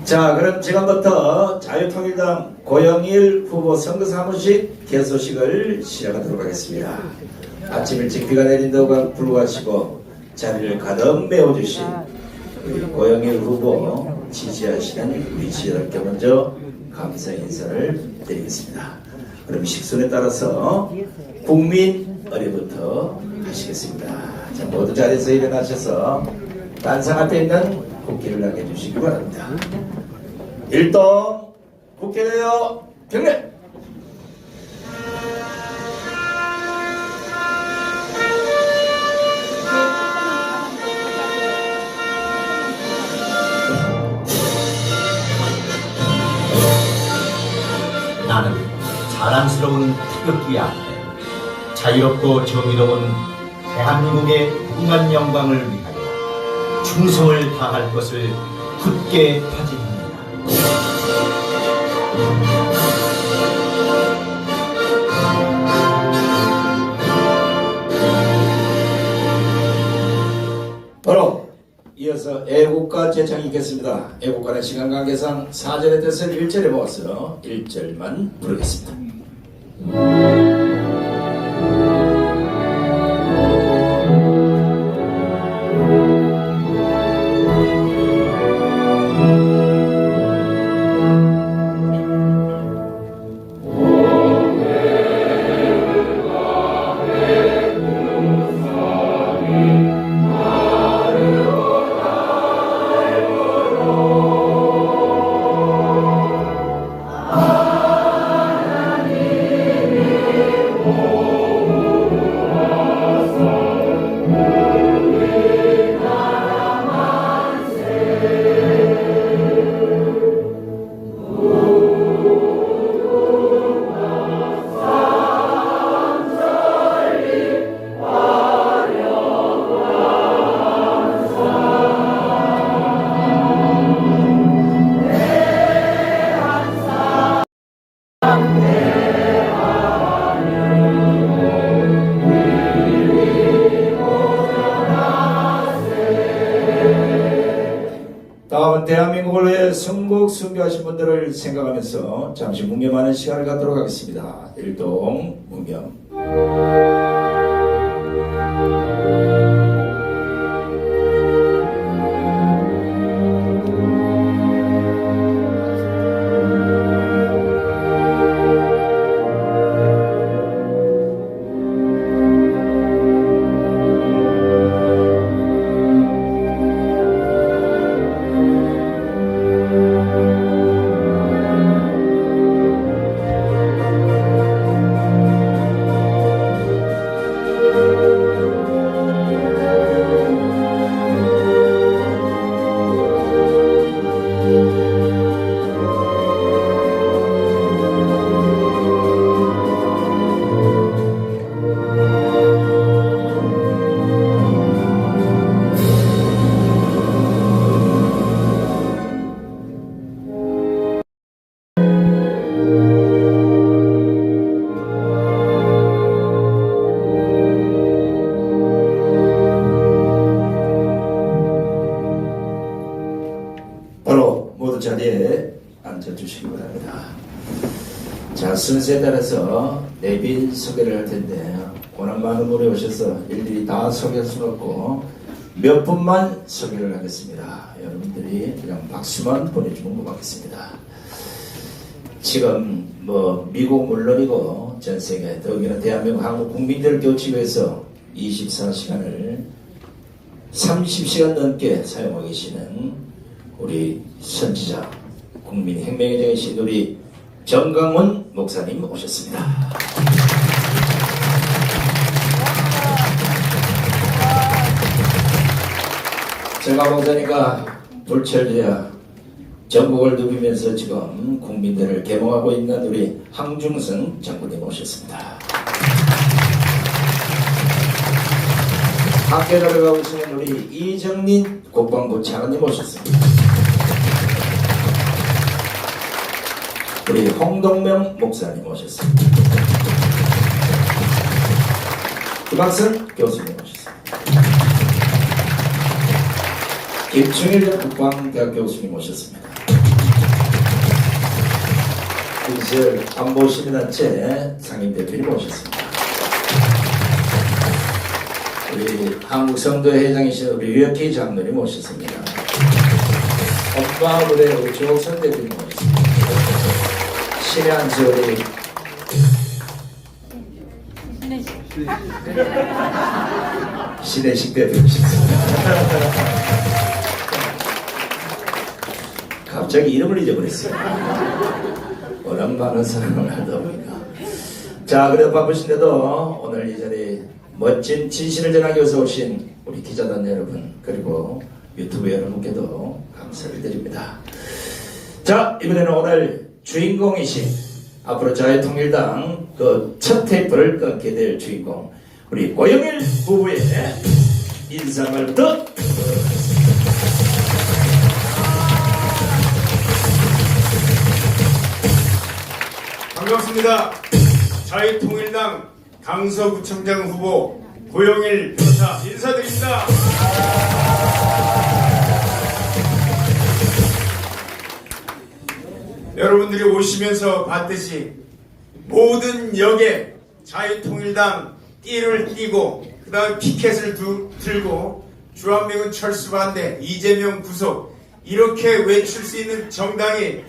자, 그럼 지금부터 자유통일당 고영일 후보 선거사무실 개소식을 시작하도록 하겠습니다. 아침 일찍 비가 내린다고 불구하시고 자리를 가득 메워주신 우리 고영일 후보 지지하시는 우리 지지자들께 먼저 감사 인사를 드리겠습니다. 그럼 식순에 따라서 국민 의례부터 하시겠습니다. 자, 모두 자리에서 일어나셔서 단상 앞에 있는 국기를 남겨주시기 바랍니다. 일동 국회대요 경례. 나는 자랑스러운 태극기 앞에 자유롭고 정의로운 대한민국의 무궁한 영광을 위하여 충성을 다할 것을 굳게 다짐합니다. 바로 이어서 애국가 제창이 있겠습니다. 애국가는 시간 관계상 사절의 뜻을 1절에 모아서 1절만 부르겠습니다. 다음은 대한민국을 위해 순국 순교하신 분들을 생각하면서 잠시 묵념하는 시간을 갖도록 하겠습니다. 일동 묵념. 바로 모두 자리에 앉아주시기 바랍니다. 자, 순서에 따라서 내빈 소개를 할 텐데 고난 많은 분이 오셔서 일일이 다 소개할 수는 없고 몇 분만 소개를 하겠습니다. 여러분들이 그냥 박수만 보내주면 고맙겠습니다. 지금 미국 물론이고 전 세계 더욱이나 대한민국 한국 국민들을 교치기 위해서 24시간을 30시간 넘게 사용하고 계시는 우리 선지자 국민 혁명의 정이신 우리 정강훈 목사님 오셨습니다. 제가 목사니까 불철주야 전국을 누비면서 지금 국민들을 계몽하고 있는 우리 황중성 장군님 오셨습니다. 학교 들어가고 있는 우리 이정민 국방부 차관님 오셨습니다. 우리 홍동명 목사님 오셨습니다. 김학선 교수님 오셨습니다. 김충일 전 국방대학 교수님 오셨습니다. 이슬 안보시민단체 상임대표님 오셨습니다. 우리 한국성도회 회장이신 우리 류혁희 장로님 오셨습니다. 엄마무대 우리 조옥선 대표님 오셨습니다. 신혜한수 우리 신혜식 대표 오셨습니다. 갑자기 이름을 잊어버렸어요. 워낙 많은 사랑을 하다 보니까. 자, 그래도 바쁘신데도 오늘 이 자리에 멋진 진실을 전하기 위해서 오신 우리 기자단 여러분, 그리고 유튜브 여러분께도 감사를 드립니다. 자, 이번에는 오늘 주인공이신 앞으로 자유통일당 그 첫 테이프를 끊게 될 주인공 우리 고영일 부부의 인사말부터 듣도록 하겠습니다. 반갑습니다. 자유통일당 강서구청장 후보 고영일 변호사 인사드립니다. 여러분들이 오시면서 봤듯이 모든 역에 자유통일당 띠를 띠고 그 다음 피켓을 들고 주한미군 철수 반대, 이재명 구속 이렇게 외칠 수 있는 정당이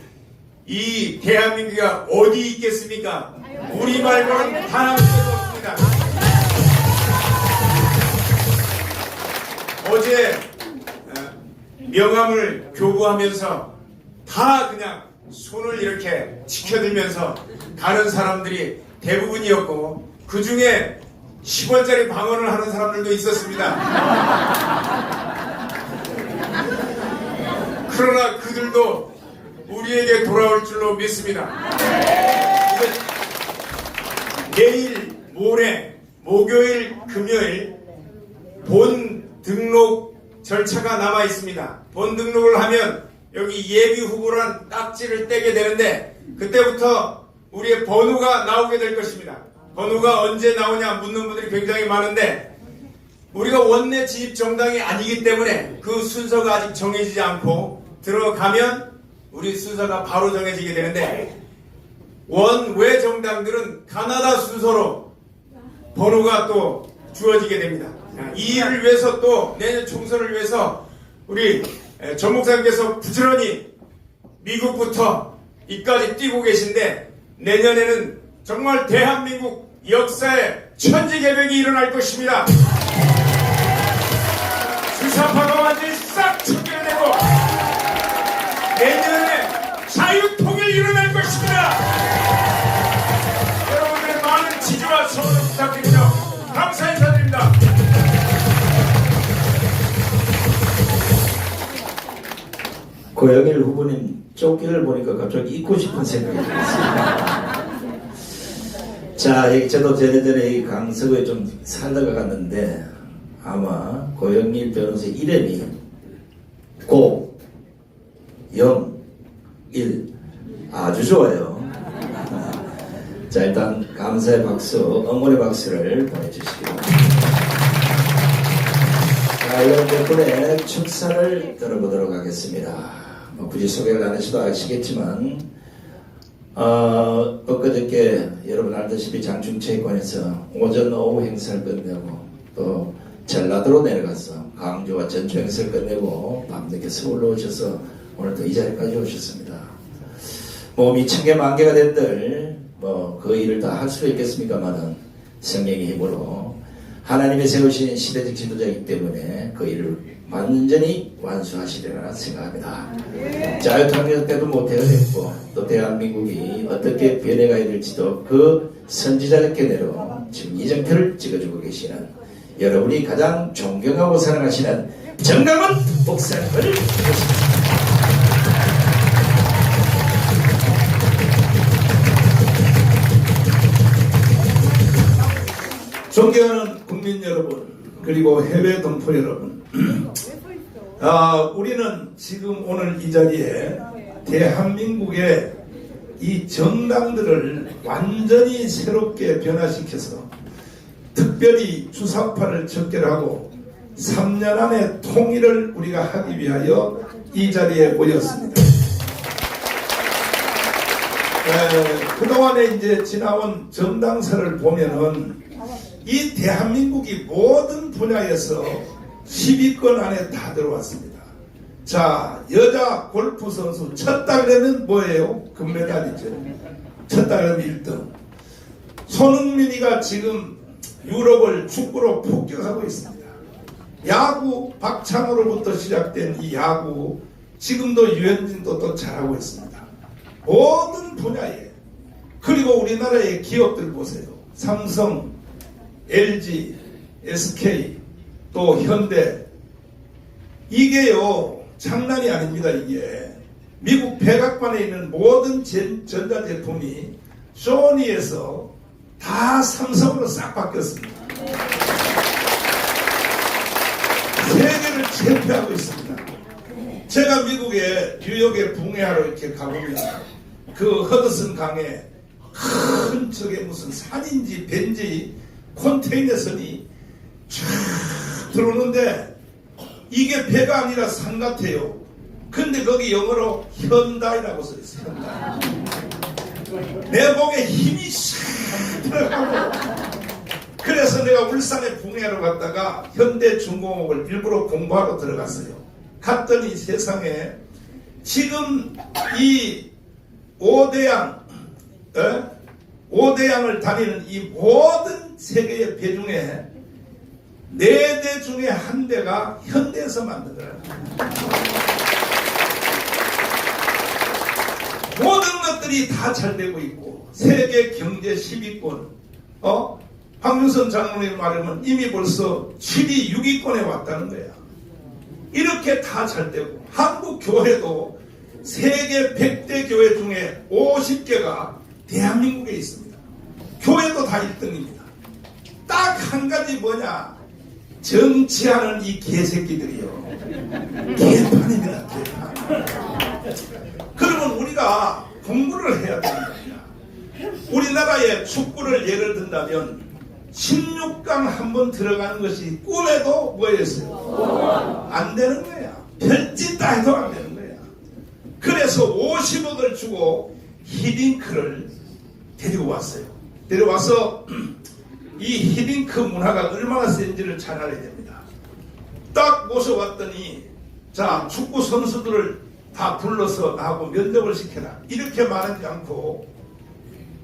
이 대한민국이 어디 있겠습니까? 우리 말고는 단 한 곳도 없습니다. 어제 명함을 교부하면서 다 그냥 손을 이렇게 치켜들면서 가는 사람들이 대부분이었고 그 중에 10원짜리 방언을 하는 사람들도 있었습니다. 그러나 그들도 우리에게 돌아올 줄로 믿습니다. 내일, 모레, 목요일, 금요일 본 등록 절차가 남아 있습니다. 본 등록을 하면 여기 예비 후보란 딱지를 떼게 되는데 그때부터 우리의 번호가 나오게 될 것입니다. 번호가 언제 나오냐 묻는 분들이 굉장히 많은데 우리가 원내 진입 정당이 아니기 때문에 그 순서가 아직 정해지지 않고 들어가면 우리 순서가 바로 정해지게 되는데 원외 정당들은 가나다 순서로 번호가 또 주어지게 됩니다. 이 일을 위해서 또 내년 총선을 위해서 우리 전 목사님께서 부지런히 미국부터 이까지 뛰고 계신데 내년에는 정말 대한민국 역사에 천지개벽이 일어날 것입니다. 주사파가 완전히 싹 청결되고 내년에 자유통일 일어날 것입니다. 여러분들의 많은 지지와 성원을 부탁드리며 감사 인사드립니다. 고영일 후보님 조끼를 보니까 갑자기 입고 싶은 생각이 들었습니다. 자, 저도 전에 이 강서구에 좀 살다가 갔는데 아마 고영일 변호사 이름이 고영일 아주 좋아요. 자, 일단 감사의 박수, 응원의 박수를 보내주시기 바랍니다. 자, 이런 덕분에 축사를 들어보도록 하겠습니다. 굳이 소개를 안 하셔도 아시겠지만 엊그저께 여러분 알다시피 장충체육관에서 오전 오후 행사를 끝내고 또 전라도로 내려가서 강주와 전주 행사를 끝내고 밤늦게 서울로 오셔서 오늘 또 이 자리까지 오셨습니다. 몸이 천개 만개가 된들 그 일을 다 할 수 있겠습니까마는 성령의 힘으로 하나님이 세우신 시대적 지도자이기 때문에 그 일을 완전히 완수하시리라 생각합니다. 자유통일 때도 모태가 됐고 또 대한민국이 어떻게 변해가야 될지도 그 선지자의 견해로 지금 이정표를 찍어주고 계시는 여러분이 가장 존경하고 사랑하시는 정강훈 목사님을 모십니다. 존경하는 국민 여러분, 그리고 해외 동포 여러분, 우리는 지금 오늘 이 자리에 대한민국의 이 정당들을 완전히 새롭게 변화시켜서 특별히 주사파를 척결하고 3년 안에 통일을 우리가 하기 위하여 이 자리에 모였습니다. 그동안에 이제 지나온 정당사를 보면은 이 대한민국이 모든 분야에서 10위권 안에 다 들어왔습니다. 자, 여자 골프 선수 쳤다 그러면 뭐예요? 금메달이죠. 쳤다 그러면 1등. 손흥민이가 지금 유럽을 축구로 폭격하고 있습니다. 야구 박찬호로부터 시작된 이 야구 지금도 유현진도 또 잘하고 있습니다. 모든 분야에. 그리고 우리나라의 기업들 보세요. 삼성, LG, SK, 또 현대. 이게요 장난이 아닙니다. 이게 미국 백악관에 있는 모든 전자제품이 소니에서 다 삼성으로 싹 바뀌었습니다. 세계를 제패하고 있습니다. 제가 미국에 뉴욕에 붕해하러 이렇게 가보면 그 허드슨 강에 큰 저게 무슨 산인지 벤지 컨테이너선이 쫙 들어오는데 이게 배가 아니라 산 같아요. 근데 거기 영어로 현다이라고 써있어요. 현다이. 내 목에 힘이 싹 들어가고 그래서 내가 울산에 붕해하러 갔다가 현대중공업을 일부러 공부하러 들어갔어요. 갔더니 세상에 지금 이 5대양을 다니는 이 모든 세계의 배 중에 4대 중에 1대가 현대에서 만든 거예요. 모든 것들이 다 잘 되고 있고 세계 경제 10위권 황윤선 장로님 말하면 이미 벌써 7위 6위권에 왔다는 거야. 이렇게 다 잘 되고 한국 교회도 세계 100대 교회 중에 50개가 대한민국에 있습니다. 교회도 다 1등입니다. 딱 한 가지 뭐냐? 정치하는 이 개새끼들이요. 개판입니다. 개판. 그러면 우리가 공부를 해야 됩니다. 우리나라의 축구를 예를 든다면 16강 한번 들어가는 것이 꿈에도 뭐였어요? 안 되는 거야. 별짓다 해도 안 되는 거야. 그래서 50억을 주고 히딩크를 데리고 왔어요. 데려와서 이 히딩크 문화가 얼마나 센지를 잘 알아야 됩니다. 딱 모셔왔더니 자 축구 선수들을 다 불러서 나하고 면접을 시켜라. 이렇게 말하지 않고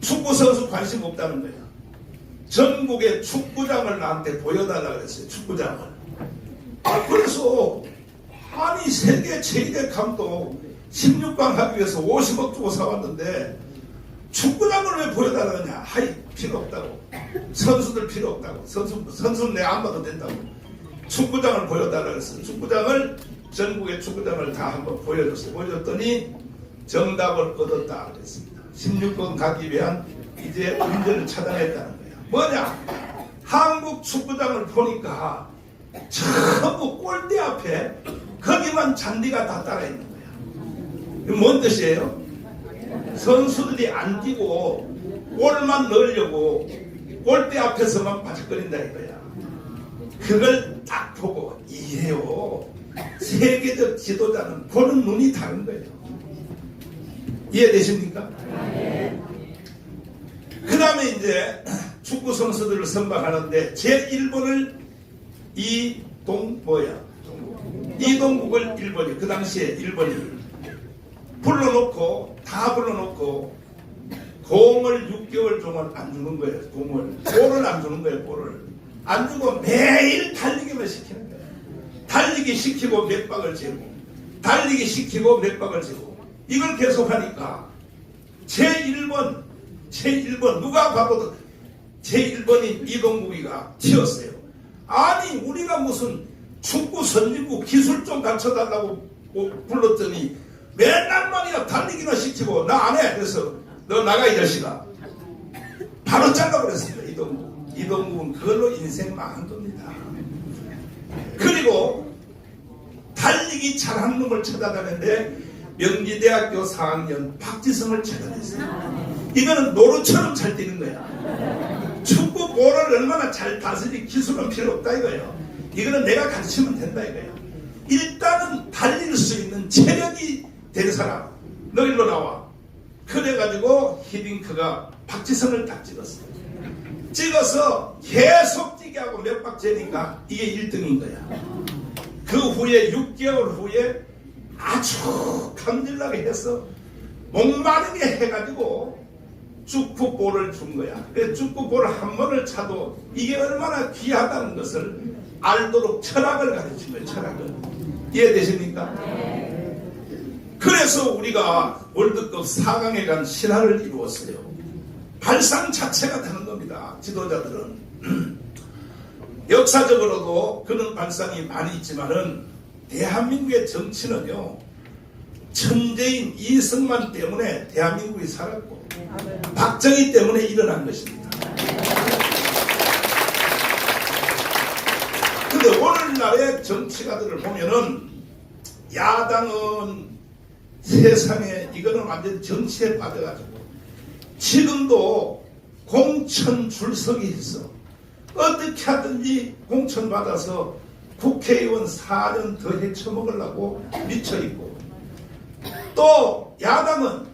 축구 선수 관심 없다는 거야. 전국의 축구장을 나한테 보여달라 그랬어요. 축구장을. 그래서 아니 세계 제1의 감독 16강 하기 위해서 50억 주고 사왔는데 축구장을 왜 보여달라느냐. 하이 필요 없다고. 선수들 필요 없다고. 선수는 내가 안 봐도 된다고. 축구장을 보여달라 그랬어요. 축구장을 전국의 축구장을 다 한번 보여줬어요. 보여줬더니 정답을 얻었다 그랬습니다. 16강 가기 위한 이제 문제를 찾아냈다는 거예요. 뭐냐? 한국 축구장을 보니까 전부 골대 앞에 거기만 잔디가 다 따라 있는 거야. 이게 뭔 뜻이에요? 선수들이 안 뛰고 골만 넣으려고 골대 앞에서만 바짝거린다 이거야. 그걸 딱 보고 이해요. 세계적 지도자는 보는 눈이 다른 거예요. 이해되십니까? 그 다음에 이제 축구 선수들을 선발하는데 제1번을 이동국을 1번이 그 당시에 1번이 다 불러놓고 공을 6개월 동안 안 주는 거예요. 볼을 안 주는 거예요. 볼을 안 주고 매일 달리기만 시키는 거예요. 달리기 시키고 몇 박을 재고 달리기 시키고 몇 박을 재고 이걸 계속하니까 제1번 누가 봐도 제1번인 이동국이가 튀었어요. 아니 우리가 무슨 축구 선진국 기술 좀 갖춰달라고 불렀더니 맨날 말이야 달리기나 시키고 나 안 해. 그래서 너 나가 이 자식아. 바로 잘라버렸습니다. 이동국은 그걸로 인생 망한 겁니다. 그리고 달리기 잘하는 놈을 찾아가는데 명지대학교 4학년 박지성을 찾아냈어요. 이거는 노루처럼 잘 뛰는 거야. 축구 볼을 얼마나 잘 다스리 기술은 필요 없다 이거예요. 이거는 내가 가르치면 된다 이거예요. 일단은 달릴 수 있는 체력이 된 사람 너 일로 나와. 그래가지고 히딩크가 박지성을 딱 찍었어요. 찍어서 계속 뛰게 하고 몇 박 재니까 이게 1등인 거야. 그 후에 6개월 후에 아주 감질나게 해서 목마르게 해가지고 축구볼을 준 거야. 그래서 축구볼을 한 번을 차도 이게 얼마나 귀하다는 것을 알도록 철학을 가르친 거예요. 철학을. 이해되십니까? 그래서 우리가 월드컵 4강에 간 신화를 이루었어요. 발상 자체가 다른 겁니다. 지도자들은. 역사적으로도 그런 발상이 많이 있지만은 대한민국의 정치는요, 천재인 이승만 때문에 대한민국이 살았고 박정희 때문에 일어난 것입니다. 근데 오늘날의 정치가들을 보면은 야당은 세상에 이거는 완전 정치에 빠져가지고 지금도 공천 줄서기 있어. 어떻게 하든지 공천 받아서 국회의원 4년 더 헤쳐먹으려고 미쳐있고, 또 야당은,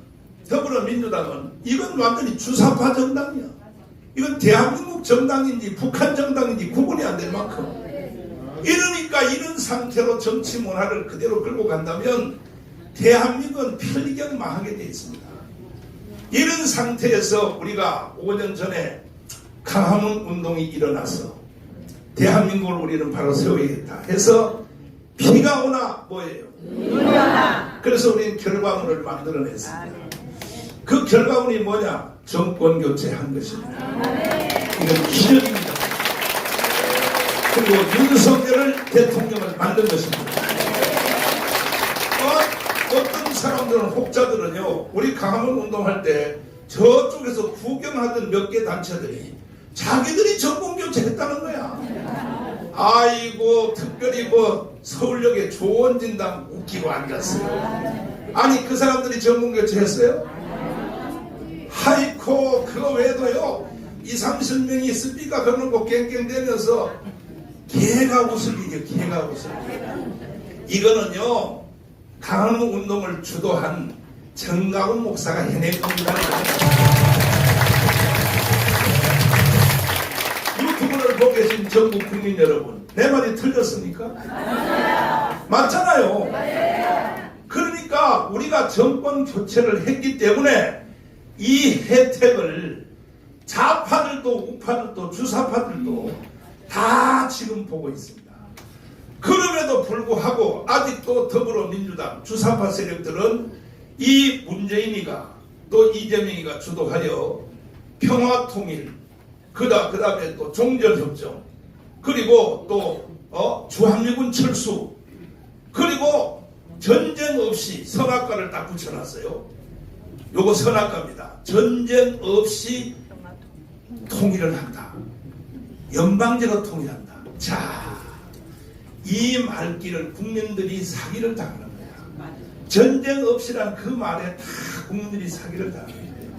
더불어민주당은 이건 완전히 주사파 정당이야. 이건 대한민국 정당인지 북한 정당인지 구분이 안 될 만큼. 이러니까 이런 상태로 정치 문화를 그대로 끌고 간다면 대한민국은 필경 망하게 돼 있습니다. 이런 상태에서 우리가 5년 전에 강화문 운동이 일어나서 대한민국을 우리는 바로 세워야겠다 해서 비가 오나 뭐예요? 그래서 우리는 결과물을 만들어냈습니다. 그 결과물이 뭐냐? 정권 교체한 것입니다. 이건 기적입니다. 그리고 윤석열을 대통령을 만든 것입니다. 어떤 사람들은 혹자들은요, 우리 강화문 운동할 때 저쪽에서 구경하던 몇 개 단체들이 자기들이 정권 교체했다는 거야. 아이고, 특별히 뭐 서울역에 조원진당 웃기고 앉았어요. 아니, 그 사람들이 정권 교체했어요? 하이코, 그거 외에도요 20-30명이 스피커 걸어놓고 깽깽대면서 개가 웃을 일이요. 개가 웃을 일. 이거는요 강화문 운동을 주도한 정가훈 목사가 해낸 겁니다. 유튜브를 보고 계신 전국 국민 여러분, 내 말이 틀렸습니까? 맞잖아요. 그러니까 우리가 정권 교체를 했기 때문에 이 혜택을 좌파들도 우파들도 주사파들도 다 지금 보고 있습니다. 그럼에도 불구하고 아직도 더불어민주당 주사파 세력들은 이 문재인이가 또 이재명이가 주도하여 평화통일, 그 다음에 또 종전협정, 그리고 또 주한미군 철수, 그리고 전쟁 없이 선악과를 딱 붙여놨어요. 요거 선악과입니다. 전쟁 없이 통일을 한다. 연방제로 통일한다. 자, 이 말귀를 국민들이 사기를 당하는 거야. 전쟁 없이란 그 말에 다 국민들이 사기를 당하는 거예요.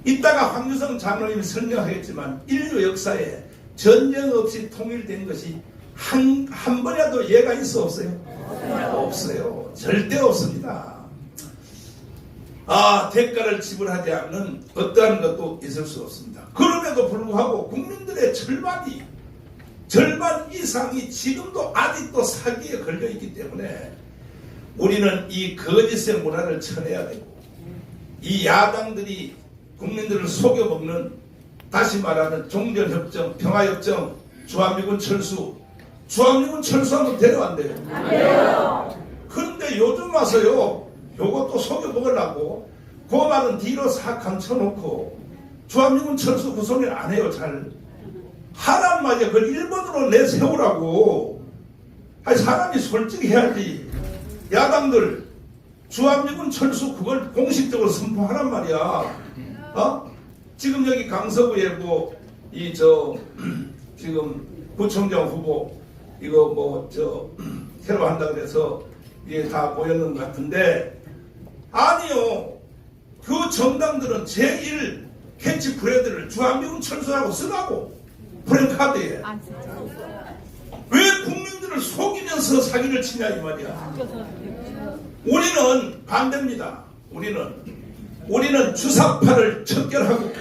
이따가 황유성 장로님이 설명하겠지만 인류 역사에 전쟁 없이 통일된 것이 한 번이라도 예가 있어 없어요? 없어요. 절대 없습니다. 대가를 지불하지 않는 어떠한 것도 있을 수 없습니다. 그럼에도 불구하고 국민들의 절반 이상이 지금도 아직도 사기에 걸려있기 때문에 우리는 이 거짓의 문화를 쳐내야 되고, 이 야당들이 국민들을 속여먹는, 다시 말하는 종전협정, 평화협정, 주한미군 철수하면 데려간대요. 그런데 요즘 와서요 요것도 속여먹으려고 그 말은 뒤로 싹 감춰놓고 주한미군 철수 그 소리를 안 해요. 잘 하란 말이야. 그걸 일본으로 내세우라고. 아니, 사람이 솔직해야지. 야당들 주한미군 철수 그걸 공식적으로 선포하란 말이야. 지금 여기 강서구에 지금 구청장 후보 이거 새로 한다 그래서 이게 다 모였는 것 같은데, 아니요. 그 정당들은 제1 캐치프레이즈를 주한미군 철수하고 쓰라고 프랭카드에. 왜 국민들을 속이면서 사기를 치냐 이 말이야. 우리는 반대입니다. 우리는 주사파를 척결하고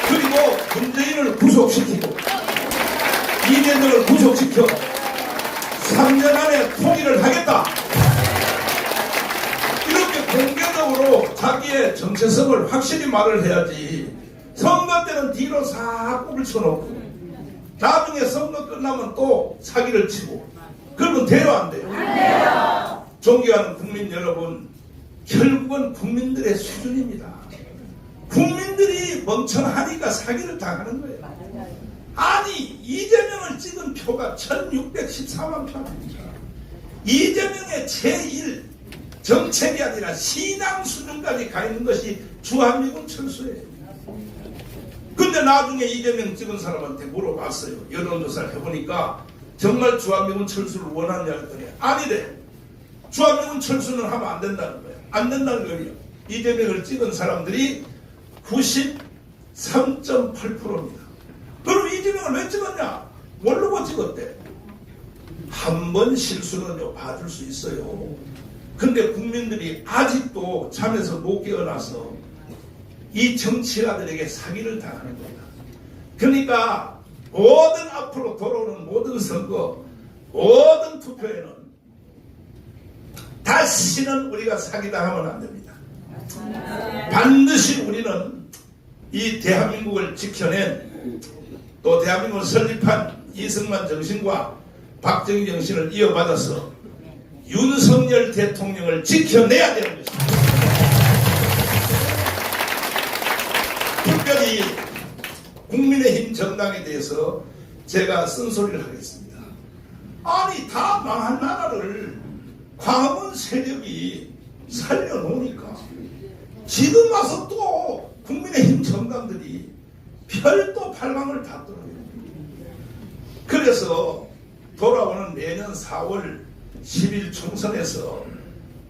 그리고 문재인을 구속시키고 이재명을 구속시켜 3년 안에 통일을 하겠다. 이렇게 공개적으로 자기의 정체성을 확실히 말을 해야지. 선거 때는 뒤로 싹 꼽을 쳐놓고 나중에 선거 끝나면 또 사기를 치고 그러면 돼요 안 돼요? 안 돼요. 존경하는 국민 여러분, 결국은 국민들의 수준입니다. 국민들이 멍청하니까 사기를 당하는 거예요. 아니 이재명을 찍은 표가 1614만 표입니다. 이재명의 제1 정책이 아니라 신앙 수준까지 가 있는 것이 주한미군 철수예요. 근데 나중에 이재명 찍은 사람한테 물어봤어요. 여론조사를 해보니까 정말 주한미군 철수를 원하느냐 했더니 아니래. 주한미군 철수는 하면 안 된다는 거예요. 안 된다는 거예요. 이재명을 찍은 사람들이 93.8%입니다. 그럼 이재명을 왜 찍었냐? 모르고 찍었대. 한 번 실수는요 봐줄 수 있어요. 근데 국민들이 아직도 잠에서 못 깨어나서 이 정치가들에게 사기를 당하는 겁니다. 그러니까 모든 앞으로 돌아오는 모든 선거, 모든 투표에는 다시는 우리가 사기당하면 안 됩니다. 반드시 우리는 이 대한민국을 지켜낸 또 대한민국을 설립한 이승만 정신과 박정희 정신을 이어받아서 윤석열 대통령을 지켜내야 되는 것입니다. 특별히 국민의힘 정당에 대해서 제가 쓴소리를 하겠습니다. 아니 다 망한 나라를 광화문 세력이 살려놓으니까 지금 와서 또 국민의힘 정당들이 별도 팔방을 닫더라고요. 그래서 돌아오는 내년 4월 10일 총선에서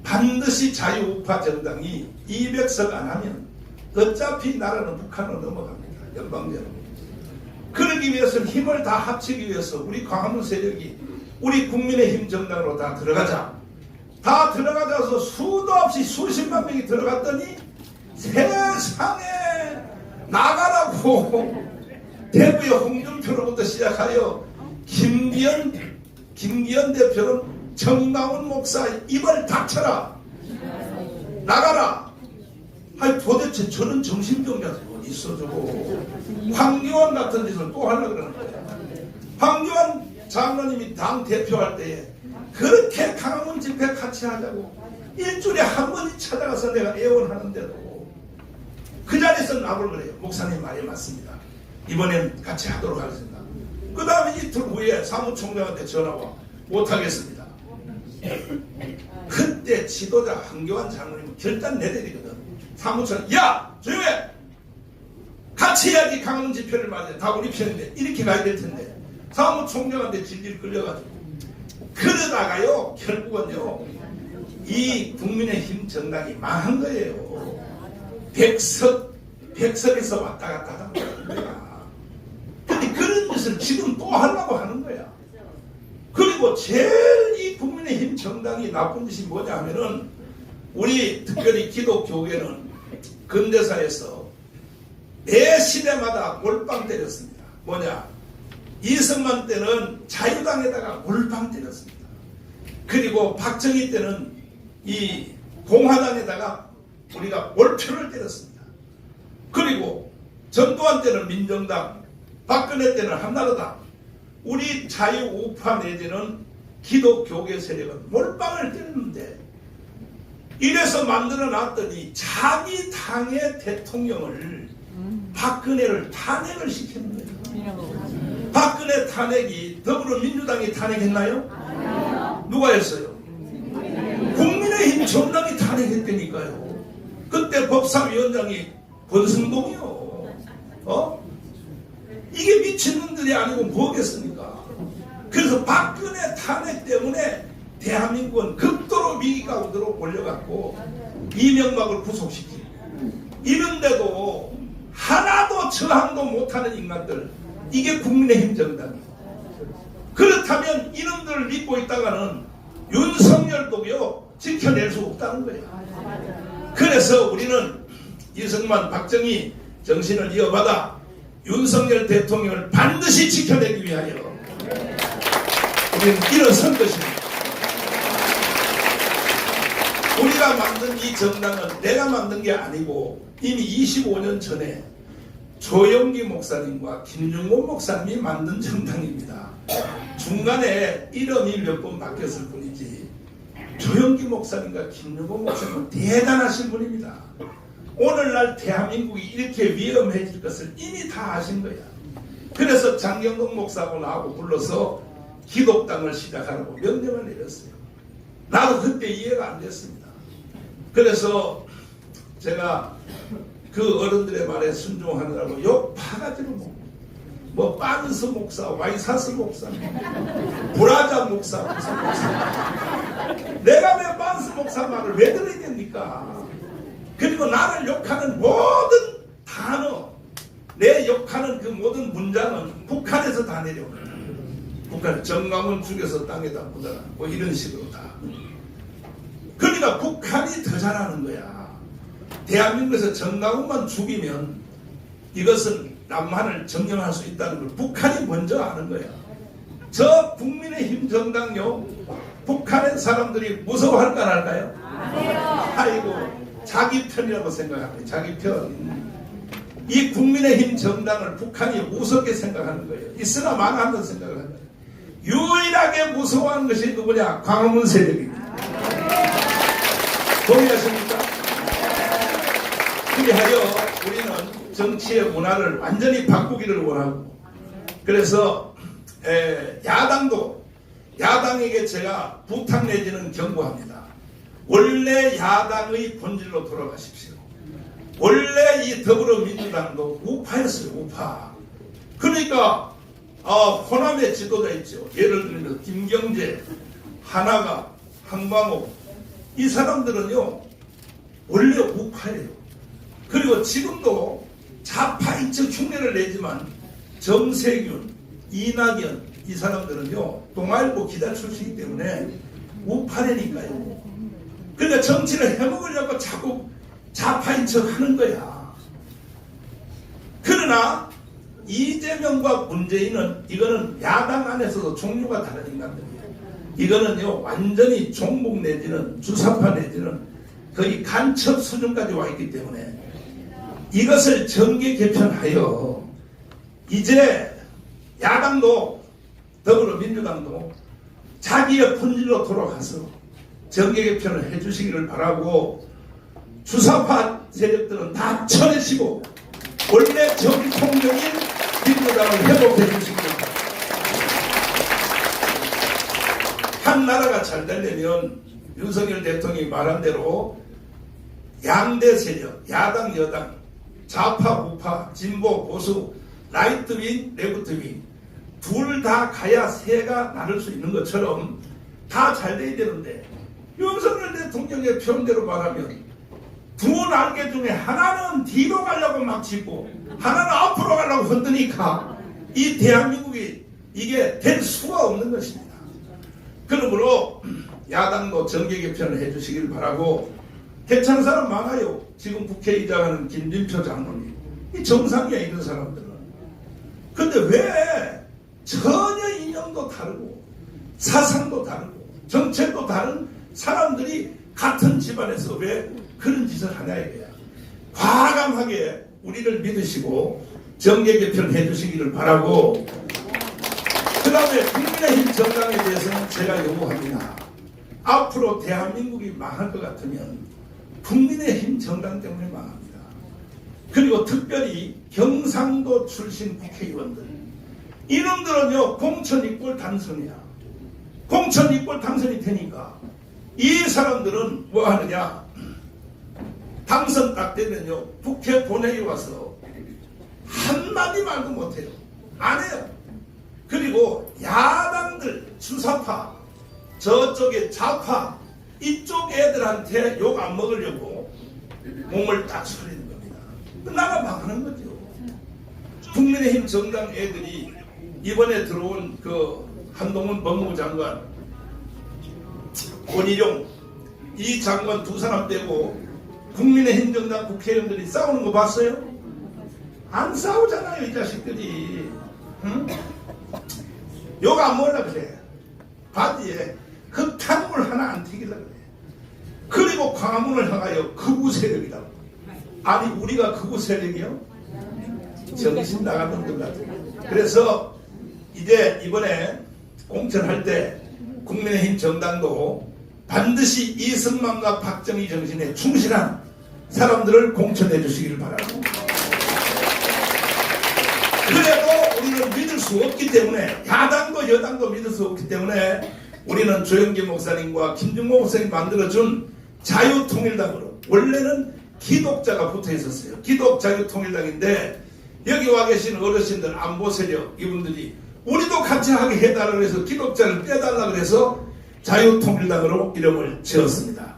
반드시 자유우파 정당이 200석 안 하면 어차피 나라는 북한으로 넘어갑니다. 연방제로. 그러기 위해서는 힘을 다 합치기 위해서 우리 광화문 세력이 우리 국민의힘 정당으로 다 들어가자. 다 들어가자서 수도 없이 수십만 명이 들어갔더니 세상에 나가라고 대구의 홍준표로부터 시작하여 김기현 대표는 정강훈 목사 입을 닥쳐라. 나가라. 아니 도대체 저런 정신병자들이 어디 있어 저거. 황교안 같은 짓을 또 하려고 그러는 거예요. 황교안 장로님이 당 대표할 때에 그렇게 강화문 집회 같이 하자고 일주일에 한 번씩 찾아가서 내가 애원하는데도 그 자리에서 나올 그래요. 목사님 말이 맞습니다. 이번엔 같이 하도록 하겠습니다. 그 다음에 이틀 후에 사무총장한테 전화와 못하겠습니다. 그때 지도자 황교안 장로님은 결단 내리거든. 사무총장 야 조용해. 같이 해야지 강화문 집회를 맞아. 다 우리 편인데 이렇게 가야 될 텐데 사무총장한테 질질 끌려가지고 그러다가요 결국은요 이 국민의힘 정당이 망한 거예요. 100석에서 왔다 갔다 하는 거야. 근데 그런 짓을 지금 또 하려고 하는 거야. 그리고 제일 이 국민의힘 정당이 나쁜 짓이 뭐냐 하면은 우리 특별히 기독교계는 근대사에서 매 시대마다 몰빵 때렸습니다. 뭐냐? 이승만 때는 자유당에다가 몰빵 때렸습니다. 그리고 박정희 때는 이 공화당에다가 우리가 몰표를 때렸습니다. 그리고 전두환 때는 민정당, 박근혜 때는 한나라당, 우리 자유우파 내지는 기독교계 세력은 몰빵을 때렸는데 이래서 만들어 놨더니 자기 당의 대통령을 박근혜를 탄핵을 시키는 거예요. 박근혜 탄핵이 더불어민주당이 탄핵했나요? 누가 했어요? 국민의힘 정당이 탄핵했다니까요. 그때 법사위원장이 권성동이요. 이게 미친놈들이 아니고 뭐겠습니까? 그래서 박근혜 탄핵 때문에 대한민국은 극도로 위기 가운데로 몰려갔고 이명박을 구속시키고 이런데도 하나도 저항도 못하는 인간들, 이게 국민의힘 정당이에요. 그렇다면 이놈들을 믿고 있다가는 윤석열도 있어도요 지켜낼 수 없다는 거예요. 그래서 우리는 이승만, 박정희 정신을 이어받아 윤석열 대통령을 반드시 지켜내기 위하여 우리는 일어선 것입니다. 우리가 만든 이 정당은 내가 만든 게 아니고 이미 25년 전에 조영기 목사님과 김중곤 목사님이 만든 정당입니다. 중간에 이름이 몇 번 바뀌었을 뿐이지 조영기 목사님과 김중곤 목사님은 대단하신 분입니다. 오늘날 대한민국이 이렇게 위험해질 것을 이미 다 아신 거야. 그래서 장경동 목사하고 나하고 불러서 기독당을 시작하라고 명령을 내렸어요. 나도 그때 이해가 안 됐습니다. 그래서 제가 그 어른들의 말에 순종하느라고 욕 파가지로 뭐 빤스 목사, 와이사스 목사, 브라자 목사, 무슨 목사. 내가 왜 빤스 목사 말을 왜 들어야 됩니까? 그리고 나를 욕하는 모든 단어, 내 욕하는 그 모든 문장은 북한에서 다 내려옵니다. 북한 정강훈 죽여서 땅에다 묻어라 뭐 이런 식으로 다. 그러니까 북한이 더 잘하는 거야. 대한민국에서 정강훈만 죽이면 이것은 남한을 점령할 수 있다는 걸 북한이 먼저 아는 거야. 저 국민의힘 정당요, 북한의 사람들이 무서워할까 안 할까요? 아이고, 자기 편이라고 생각합니다. 자기 편. 이 국민의힘 정당을 북한이 우습게 생각하는 거예요. 있으나 망한다는 생각을 하는 거예요. 유일하게 무서워하는 것이 누구냐? 광화문 세력입니다. 동의하십니까? 그리하여 우리는 정치의 문화를 완전히 바꾸기를 원하고, 그래서 야당에게 제가 부탁 내지는 경고합니다. 원래 야당의 본질로 돌아가십시오. 원래 이 더불어민주당도 우파였어요. 우파. 그러니까 호남의 지도자 있죠. 예를 들면 김경재, 하나가, 한광호, 이 사람들은요 원래 우파예요. 그리고 지금도 좌파 이쪽 흉내를 내지만 정세균, 이낙연 이 사람들은요 동아일보 기자 출신이기 때문에 우파라니까요. 그러니까 정치를 해먹으려고 자꾸 좌파인 척 하는 거야. 그러나 이재명과 문재인은 이거는 야당 안에서도 종류가 다른 인간들이에요. 이거는요 완전히 종북 내지는 주사파 내지는 거의 간첩 수준까지 와 있기 때문에 이것을 정계 개편하여 이제 야당도 더불어민주당도 자기의 본질로 돌아가서 정계 개편을 해주시기를 바라고, 주사파 세력들은 다 쳐내시고 원래 정통적인 민주당을 회복해 주시기를 바랍니다. 한 나라가 잘 되려면 윤석열 대통령이 말한 대로 양대 세력, 야당, 여당, 좌파, 우파, 진보, 보수, 라이트윙, 레프트윙 둘 다 가야 새가 나를 수 있는 것처럼 다 잘 돼야 되는데, 윤석열 대통령의 표현대로 말하면 두 날개 중에 하나는 뒤로 가려고 막 짚고 하나는 앞으로 가려고 흔드니까 이 대한민국이 이게 될 수가 없는 것입니다. 그러므로 야당도 정계 개편을 해주시길 바라고, 괜찮은 사람 많아요. 지금 국회의장하는 김진표 장로님, 이 정상이야 이런 사람들은. 근데 왜 전혀 이념도 다르고 사상도 다르고 정책도 다른 사람들이 같은 집안에서 왜 그런 짓을 하냐 이거야. 과감하게 우리를 믿으시고 정계 개편을 해주시기를 바라고, 그 다음에 국민의힘 정당에 대해서는 제가 요구합니다. 앞으로 대한민국이 망할 것 같으면 국민의힘 정당 때문에 망합니다. 그리고 특별히 경상도 출신 국회의원들, 이놈들은요 공천 입골 당선이야. 공천 입골 당선이 되니까 이 사람들은 뭐 하느냐, 당선 딱 되면요 국회 본회의 와서 한마디 말도 못해요. 안 해요. 그리고 야당들, 주사파, 저쪽에 좌파, 이쪽 애들한테 욕 안 먹으려고 몸을 딱 수리는 겁니다. 나가 망하는 거죠. 국민의힘 정당 애들이 이번에 들어온 그 한동훈 법무부 장관 원희룡, 이 장관 두 사람 빼고 국민의힘 정당 국회의원들이 싸우는 거 봤어요? 안 싸우잖아요, 이 자식들이. 응? 욕 안 먹으려 그래. 바지에 흙탕물 하나 안 튀기려 그래. 그리고 광화문을 향하여 극우 세력이라고. 아니 우리가 극우 세력이요? 정신 나간 놈들 같아요. 그래서 이제 이번에 공천할 때 국민의힘 정당도 반드시 이승만과 박정희 정신에 충실한 사람들을 공천해 주시기를 바라고. 그래도 우리는 믿을 수 없기 때문에, 야당도 여당도 믿을 수 없기 때문에 우리는 조영기 목사님과 김중모 목사님이 만들어준 자유통일당으로, 원래는 기독자가 붙어 있었어요. 기독자유통일당인데 여기 와 계신 어르신들 안보 세력 이분들이 우리도 같이 하게 해달라고 해서 기독자를 빼달라고 해서 자유통일당으로 이름을 지었습니다.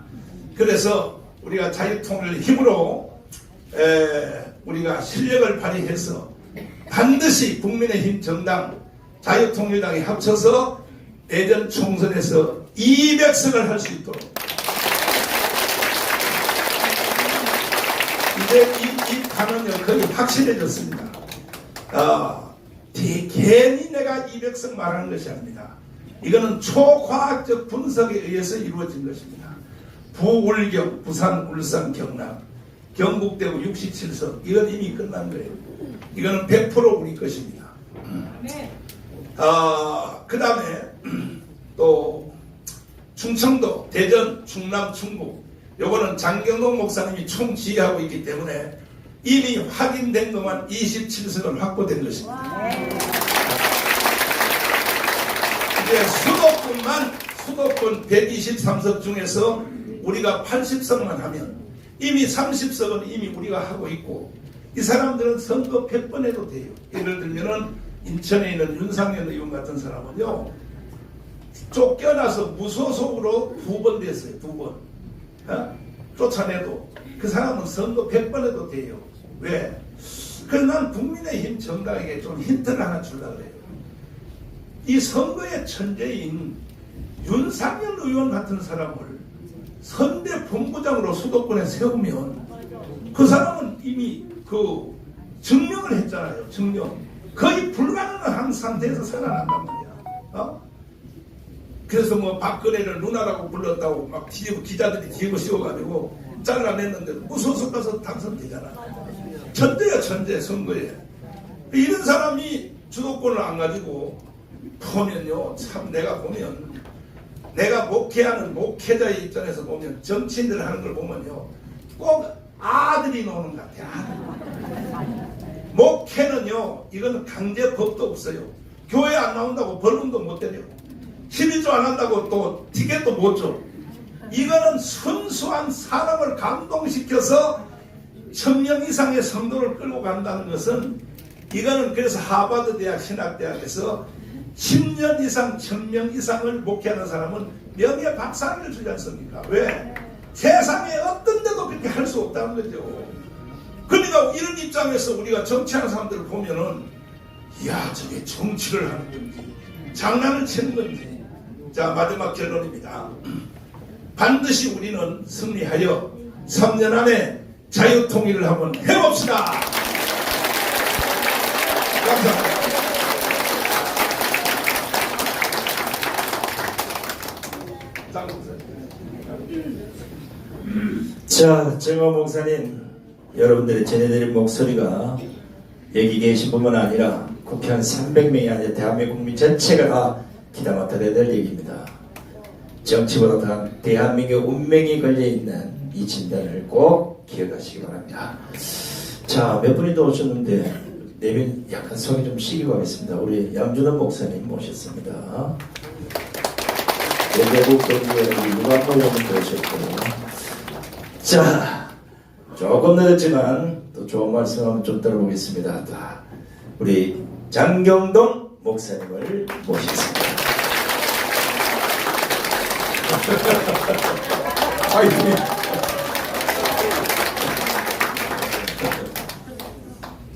그래서 우리가 자유통일 힘으로 우리가 실력을 발휘해서 반드시 국민의힘 정당 자유통일당이 합쳐서 내년 총선에서 200석을 할 수 있도록, 이제 이 판은요 거의 확실해졌습니다. 괜히 내가 200석 말하는 것이 아닙니다. 이거는 초과학적 분석에 의해서 이루어진 것입니다. 부울경, 부산, 울산, 경남, 경북대구 67석, 이건 이미 끝난 거예요. 이거는 100% 우리 것입니다. 그 다음에 또 충청도, 대전, 충남, 충북, 요거는 장경동 목사님이 총지휘하고 있기 때문에 이미 확인된 것만 27석은 확보된 것입니다. 이제 수도권 123석 중에서 우리가 80석만 하면 이미 30석은 이미 우리가 하고 있고, 이 사람들은 선거 100번 해도 돼요. 예를 들면은 인천에 있는 윤상현 의원 같은 사람은요, 쫓겨나서 무소속으로 2번 됐어요. 2번. 쫓아내도 그 사람은 선거 100번 해도 돼요. 왜? 그래서 난 국민의힘 정당에게 좀 힌트를 하나 주려고 그래요. 이 선거의 천재인 윤상현 의원 같은 사람을 선대 본부장으로 수도권에 세우면 그 사람은 이미 그 증명을 했잖아요. 증명. 거의 불가능한 상태에서 살아난단 말이야. 그래서 뭐 박근혜를 누나라고 불렀다고 막 기자들이 뒤집어 씌워가지고 잘라냈는데 무소속 가서 당선되잖아. 천재야, 천재. 선거에. 이런 사람이 주도권을 안 가지고 보면요, 참 내가 보면, 내가 목회하는 목회자의 입장에서 보면, 정치인들 하는 걸 보면요, 꼭 아들이 노는 것 같아. 아들. 목회는요, 이건 강제법도 없어요. 교회 안 나온다고 벌금도 못 때려. 12조 안 한다고 또 티켓도 못 줘. 이거는 순수한 사람을 감동시켜서 1000명 이상의 성도를 끌고 간다는 것은, 이거는 그래서 하버드 대학 신학대학에서 10년 이상 1000명 이상을 목회하는 사람은 명예 박사를 주지 않습니까? 왜? 세상에 어떤 데도 그렇게 할 수 없다는 거죠. 그러니까 이런 입장에서 우리가 정치하는 사람들을 보면은, 이야, 저게 정치를 하는 건지 장난을 치는 건지. 자, 마지막 결론입니다. 반드시 우리는 승리하여 3년 안에 자유통일을 한번 해봅시다. 감사합니다. 자, 정호 목사님, 여러분들의 전해드린 목소리가 여기 계신 분만 아니라 국회 한 300명이 아니라 대한민국 국민 전체가 다 기다 들어야 될 얘기입니다. 정치보다 더 대한민국 운명이 걸려있는 이 진단을 꼭 기억하시기 바랍니다. 자, 몇 분이 더 오셨는데 내면 약간 소개 좀 시키고 가겠습니다. 우리 양준원 목사님 모셨습니다. 대대국 동부의 유관모 의원님도 오셨고, 자, 조금 늦었지만 또 좋은 말씀 한번 좀 들어보겠습니다. 우리 장경동 목사님을 모시겠습니다.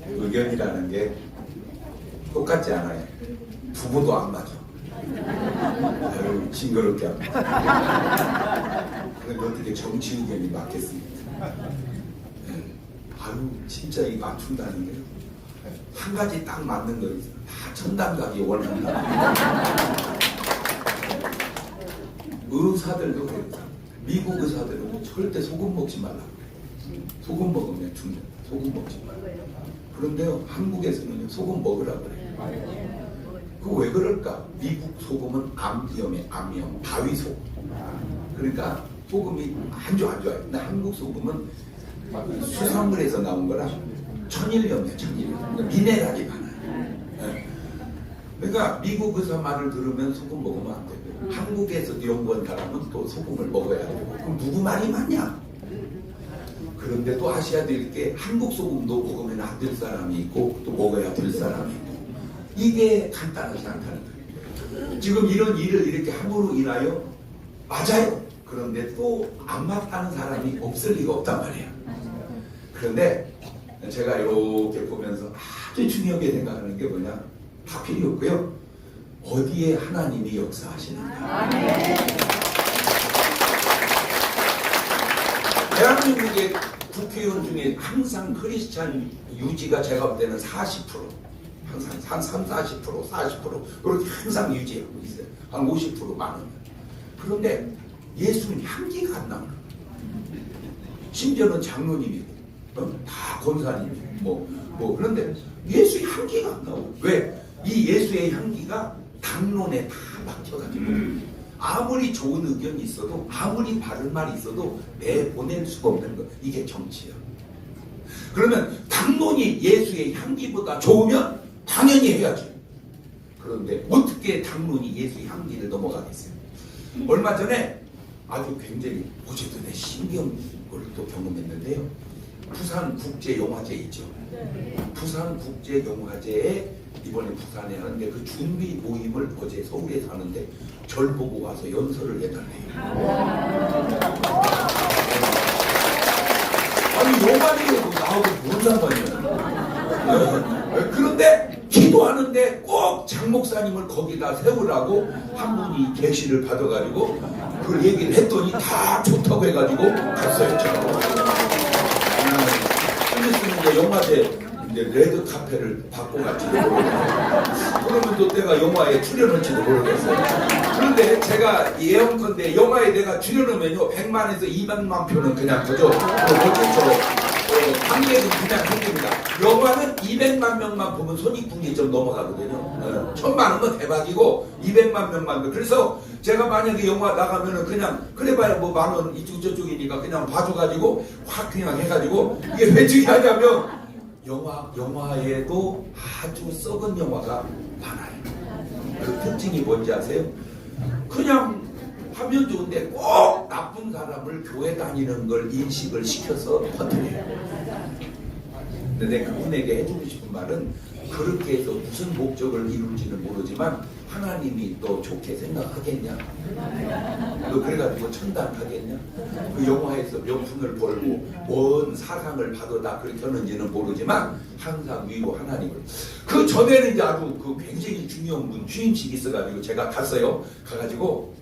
의견이라는 게 똑같지 않아요. 부부도 안 맞아. 아유, 징그럽게 합니다. 이게 정치 의견이 맞겠습니까? 아유, 진짜 이 맞춘다는 게 한 가지 딱 맞는 거 있어요. 다 전담가기 원한다. 의사들도 그래요. 미국 의사들은 절대 소금 먹지 말라고 그래요. 소금 먹으면 죽는다. 소금 먹지 말라고. 그런데요, 한국에서는 소금 먹으라고 그래요. 그 왜 그럴까? 미국 소금은 암염에 암염, 바위 소금. 그러니까 소금이 안 좋아요. 근데 한국 소금은 수산물에서 나온 거라 천일염이에요, 천일염. 그러니까 미네랄이 많아요. 네. 그러니까 미국 의사 말을 들으면 소금 먹으면 안 되고, 한국에서 연구한 사람은 또 소금을 먹어야 되고, 그럼 누구 말이 맞냐? 그런데 또 하셔야 될 게 한국 소금도 먹으면 안 될 사람이 있고 또 먹어야 될 사람이 있고, 이게 간단하지 않다는 거예요. 지금 이런 일을 이렇게 함으로 인하여 맞아요. 그런데 또 안 맞다는 사람이 없을 리가 없단 말이에요. 그런데 제가 이렇게 보면서 아주 중요하게 생각하는 게 뭐냐, 다 필요 없고요. 어디에 하나님이 역사하시는가. 대한민국의 국회의원 중에 항상 크리스찬 유지가 제가 볼 때는 40%, 항상 한 30, 40%, 40% 그렇게 항상 유지하고 있어요. 한 50% 많으면. 그런데 예수는 향기가 안 나오는 거예요. 심지어는 장로님이고 다 권사님이고 그런데 예수의 향기가 안 나오고. 왜? 이 예수의 향기가 당론에 다 막혀가지고 아무리 좋은 의견이 있어도, 아무리 바른 말이 있어도 내보낼 수가 없는 거. 이게 정치야. 그러면 당론이 예수의 향기보다 좋으면 당연히 해야지. 그런데 어떻게 당론이 예수의 향기를 넘어가겠어요? 얼마 전에 아주 굉장히 어제도 내 신기한 걸 또 경험했는데요. 부산국제영화제 있죠. 부산국제영화제에 이번에 부산에 하는데 그 준비 모임을 어제 서울에서 하는데 절 보고 와서 연설을 해달래요. 아니 영화제에도 나오고 뭔 상관이야. 그런데 기도하는데 꼭 장 목사님을 거기다 세우라고 한 분이 계시를 받아가지고 그 얘기를 했더니 다 좋다고 해가지고 갔어요. 좀 이제 영화제 이제 레드 카페를 받고 갈지도 모르겠어요. 그러면 또 내가 영화에 출연할지도 모르겠어요. 그런데 제가 예언컨대 영화에 내가 출연하면요 100만에서 200만 표는 그냥 그죠. 관객은 그냥 생깁니다. 영화는 200만 명만 보면 손익분기 좀 넘어가거든요. 1000만 원은 대박이고 200만 명만. 그래서 제가 만약에 영화 나가면은 그냥 그래봐야 뭐 만 원 이쪽 저쪽이니까 그냥 봐줘가지고 확 그냥 해가지고 이게 왜 중요하냐면 영화에도 아주 썩은 영화가 많아요. 그 특징이 뭔지 아세요? 그냥 하면 좋은데 꼭 나쁜 사람을 교회 다니는 걸 인식을 시켜서 퍼뜨려요. 근데 내가 그분에게 해주고 싶은 말은 그렇게 해서 무슨 목적을 이룰지는 모르지만 하나님이 또 좋게 생각하겠냐? 너 그래가지고 천당하겠냐? 그 영화에서 명품을 벌고 뭔 사상을 받아다 그렇게 하는지는 모르지만 항상 위로 하나님을. 그 전에는 이제 아주 그 굉장히 중요한 분 취임식이 있어가지고 제가 갔어요. 가가지고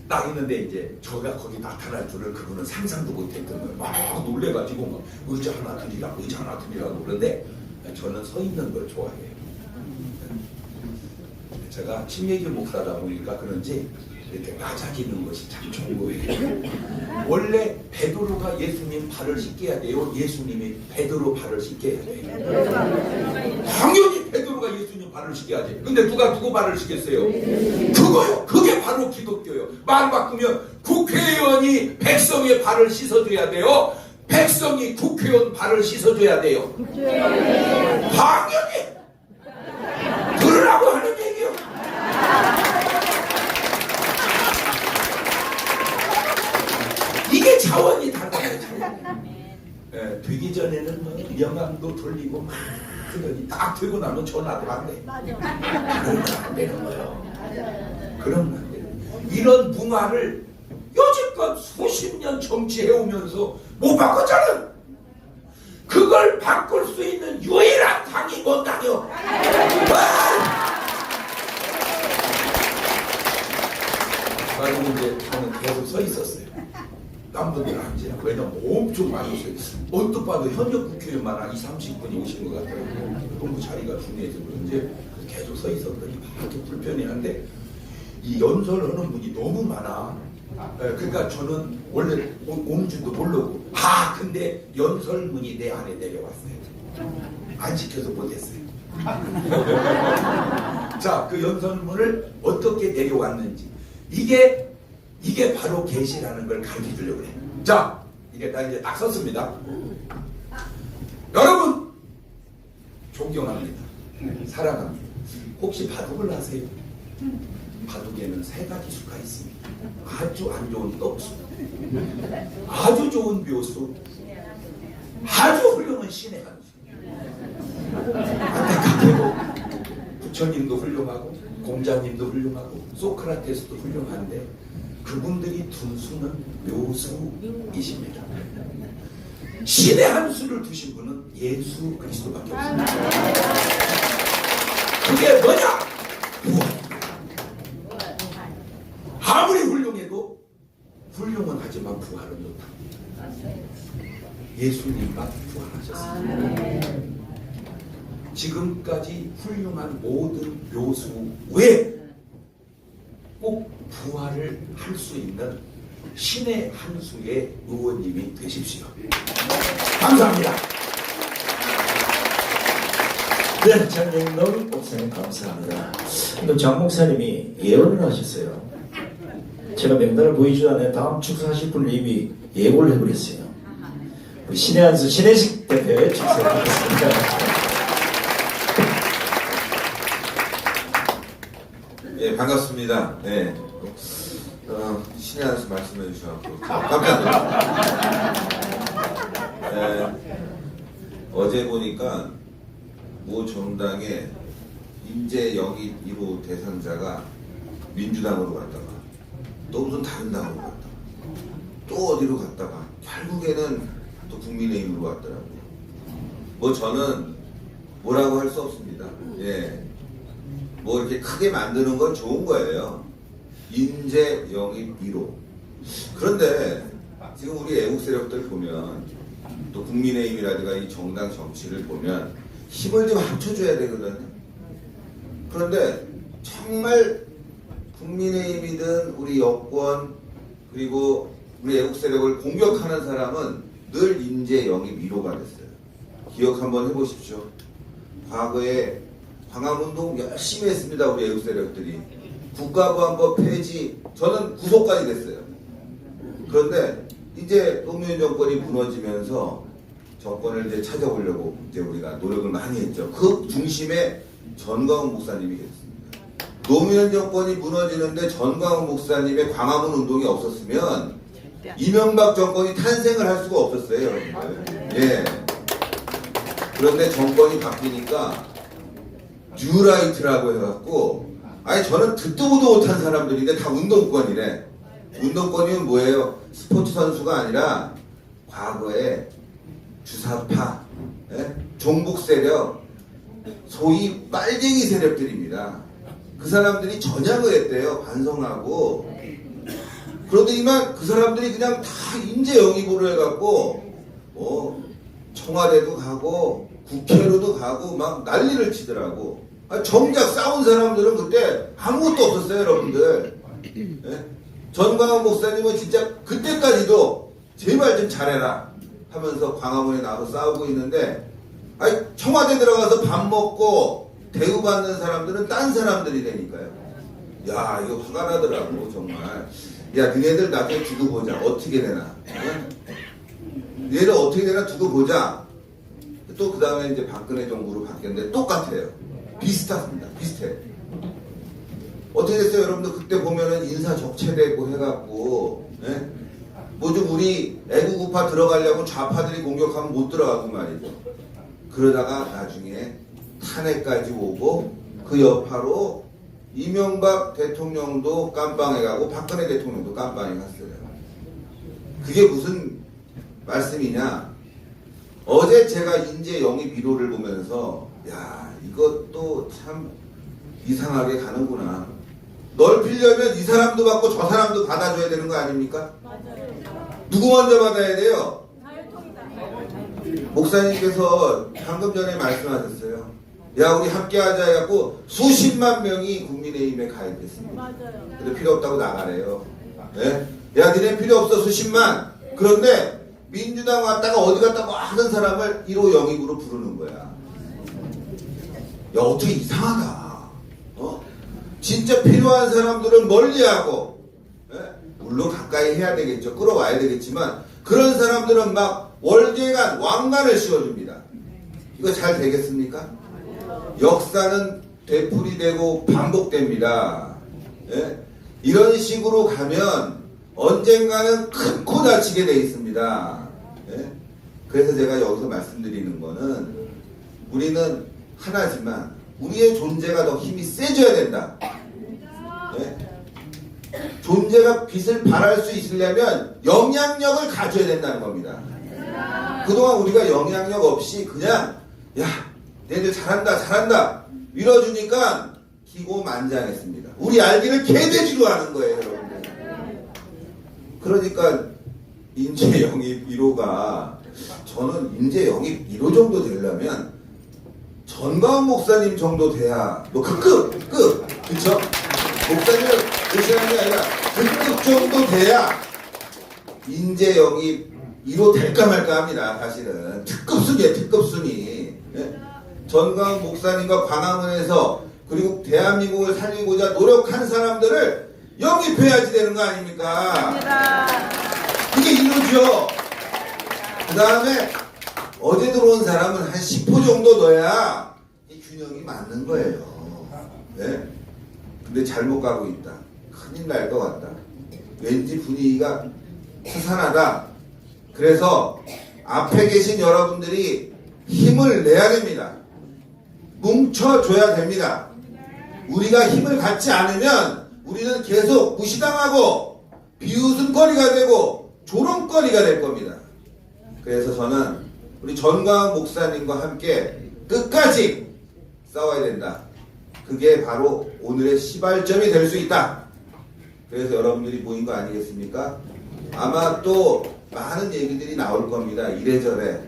딱 있는데 이제 저가 거기 나타날 줄을 그분은 상상도 못했던 거예요. 막 놀래가지고 막 의자 하나 드리라고 그러는데 저는 서 있는 걸 좋아해요. 제가 침례교 목사다 보니까 그런지 이렇게 낮아지는 것이 참 좋은 거예요. 원래 베드로가 예수님 발을 씻겨야 돼요? 예수님이 베드로 발을 씻겨야 돼요? 당연히 베드로가 예수님 발을 씻겨야지. 근데 누가 누구 발을 씻겼어요? 그거요. 그게 바로 기독교요. 말 바꾸면 국회의원이 백성의 발을 씻어줘야 돼요. 백성이 국회의원 발을 씻어줘야 돼요. 당연히 들으라고 하는 얘기요. 이게 자원이 달라요. 예, 되기 전에는 뭐 명함도 돌리고 막 그러더니 딱 되고 나면 전화도 안 돼. 그러면 안 되는 거예요. 그러면 안 되는 거예요. 이런 문화를 여지껏 수십 년 정치해오면서 못 바꿨잖아요. 그걸 바꿀 수 있는 유일한 당이 뭔 당이요? 그리고 이제 저는 계속 서 있었어요. 남분들 앉으라고. 왜냐면 엄청 많았어요. 언뜻 봐도 현역 국회의원만 한 30분이 오신 것 같더라고요. 너무 자리가 중요해서 그런지 계속 서 있었더니 막 이렇게 불편해한데 이 연설하는 분이 너무 많아. 그러니까 저는 원래 온 줄도 모르고 근데 연설문이 내 안에 내려왔어요. 안 시켜서 못했어요. 자, 그 연설문을 어떻게 내려왔는지 이게 바로 계시라는 걸 가르쳐 주려고 그래. 자, 이게 나 이제 딱 썼습니다. 여러분 존경합니다. 사랑합니다. 혹시 바둑을 아세요? 바둑에는 3가지 수가 있습니다. 아주 안 좋은 떡수, 아주 좋은 묘수, 아주 훌륭한 신의 한 수. 안타깝게도 부처님도 훌륭하고 공자님도 훌륭하고 소크라테스도 훌륭한데 그분들이 둔 수는 묘수이십니다. 신의 한 수를 두신 분은 예수 그리스도밖에 없습니다. 그게 뭐냐? 부활. 아무리 훌륭해도 훌륭은 하지만 부활은 못합니다. 예수님만 부활하셨습니다. 지금까지 훌륭한 모든 묘수 외에 꼭 부활을 할 수 있는 신의 한 수의 의원님이 되십시오. 감사합니다. 네, 장영록 목사님 감사합니다. 또 장 목사님이 예언을 하셨어요. 제가 명단을 보이지도 않아요. 다음 축사하실 분을 이미 예고를 해버렸어요. 우리 신의 한수 신혜식 대표의 축사를 하겠습니다. 예, 반갑습니다. 네. 신의 한수 말씀해 주셔서 깜짝 놀랐어요. 어제 보니까 모 정당의 인재 영입 1호 대상자가 민주당으로 갔다가 또 무슨 다른 당으로 갔다가 또 어디로 갔다가 결국에는 또 국민의힘으로 갔더라고요. 뭐 저는 뭐라고 할 수 없습니다. 예. 뭐 이렇게 크게 만드는 건 좋은 거예요. 인재 영입 1호. 그런데 지금 우리 애국 세력들 보면 또 국민의힘이라든가 이 정당 정치를 보면 힘을 좀 합쳐줘야 되거든요. 그런데 정말 국민의힘이든 우리 여권 그리고 우리 애국 세력을 공격하는 사람은 늘 인재 영입 1호가 됐어요. 기억 한번 해보십시오. 과거에 광화문동 열심히 했습니다. 우리 애국 세력들이. 국가보안법 폐지, 저는 구속까지 됐어요. 그런데 이제 노무현 정권이 무너지면서 정권을 이제 찾아보려고 이제 우리가 노력을 많이 했죠. 그 중심에 전광훈 목사님이 계셨습니다. 노무현 정권이 무너지는데 전광훈 목사님의 광화문 운동이 없었으면 이명박 정권이 탄생을 할 수가 없었어요, 여러분들. 예. 그런데 정권이 바뀌니까 뉴라이트라고 해갖고, 아니 저는 듣도 보도 못한 사람들인데 다 운동권이래. 운동권이면 뭐예요? 스포츠 선수가 아니라 과거에 주사파, 예? 종북 세력, 소위 빨갱이 세력들입니다. 그 사람들이 전향을 했대요. 반성하고. 그러더니만 그 사람들이 그냥 다 인재 영입으로 해갖고 청와대도 가고 국회로도 가고 막 난리를 치더라고. 정작 싸운 사람들은 그때 아무것도 없었어요, 여러분들. 예? 전광훈 목사님은 진짜 그때까지도 제발 좀 잘해라 하면서 광화문에 나와서 싸우고 있는데, 아니 청와대 들어가서 밥 먹고 대우받는 사람들은 딴 사람들이 되니까요. 야, 이거 화가 나더라고 정말. 야, 너네들 나중에 두고 보자. 어떻게 되나. 너네들 어떻게 되나 두고 보자. 또 그 다음에 이제 박근혜 정부로 바뀌었는데 똑같아요. 비슷합니다. 비슷해. 어떻게 됐어요, 여러분들? 그때 보면은 인사 적체되고 해갖고, 예? 뭐 좀 우리 애국우파 들어가려고 좌파들이 공격하면 못 들어가고 말이죠. 그러다가 나중에 탄핵까지 오고 그 여파로 이명박 대통령도 깜빵에 가고 박근혜 대통령도 깜빵에 갔어요. 그게 무슨 말씀이냐? 어제 제가 인재 영입 1호를 보면서 야, 이것도 참 이상하게 가는구나. 넓히려면 이 사람도 받고 저 사람도 받아줘야 되는 거 아닙니까? 맞아요. 누구 먼저 받아야 돼요? 목사님께서 방금 전에 말씀하셨어요. 야, 우리 함께하자 해갖고 수십만 명이 국민의힘에 가입했습니다. 근데 필요 없다고 나가래요. 네? 야, 니네 필요 없어, 수십만. 그런데 민주당 왔다가 어디 갔다 뭐 하는 사람을 1호 영입으로 부르는 거야. 야, 어떻게 이상하다. 진짜 필요한 사람들은 멀리하고, 예? 물론 가까이 해야 되겠죠. 끌어와야 되겠지만 그런 사람들은 막 월계관 왕관을 씌워줍니다. 이거 잘 되겠습니까? 역사는 되풀이되고 반복됩니다. 예? 이런 식으로 가면 언젠가는 큰 코 다치게 돼 있습니다. 예? 그래서 제가 여기서 말씀드리는 거는 우리는 하나지만 우리의 존재가 더 힘이 세져야 된다. 예? 존재가 빛을 발할 수 있으려면 영향력을 가져야 된다는 겁니다. 그동안 우리가 영향력 없이 그냥 야, 얘들 잘한다 밀어주니까 기고만장했습니다. 우리 알기를 개돼지로 하는 거예요, 여러분들. 그러니까 인재 영입 1호가 저는 인재 영입 1호 정도 되려면 전광훈 목사님 정도 돼야 뭐 그 급 그쵸? 목사님을 의심하는 게 아니라 그 급 정도 돼야 인재 영입 1호 될까 말까 합니다. 사실은 특급순이에요, 특급순이. 예? 전광훈 목사님과 광화문에서 그리고 대한민국을 살리고자 노력한 사람들을 영입해야지 되는 거 아닙니까? 그게 1호죠. 그 다음에 어제 들어온 사람은 한 10호 정도 넣어야 이 균형이 맞는 거예요. 네? 근데 잘못 가고 있다. 큰일 날 것 같다. 왠지 분위기가 수산하다. 그래서 앞에 계신 여러분들이 힘을 내야 됩니다. 뭉쳐줘야 됩니다. 우리가 힘을 갖지 않으면 우리는 계속 무시당하고 비웃음거리가 되고 조롱거리가 될 겁니다. 그래서 저는 우리 전광훈 목사님과 함께 끝까지 싸워야 된다. 그게 바로 오늘의 시발점이 될 수 있다. 그래서 여러분들이 모인 거 아니겠습니까? 아마 또 많은 얘기들이 나올 겁니다. 이래저래.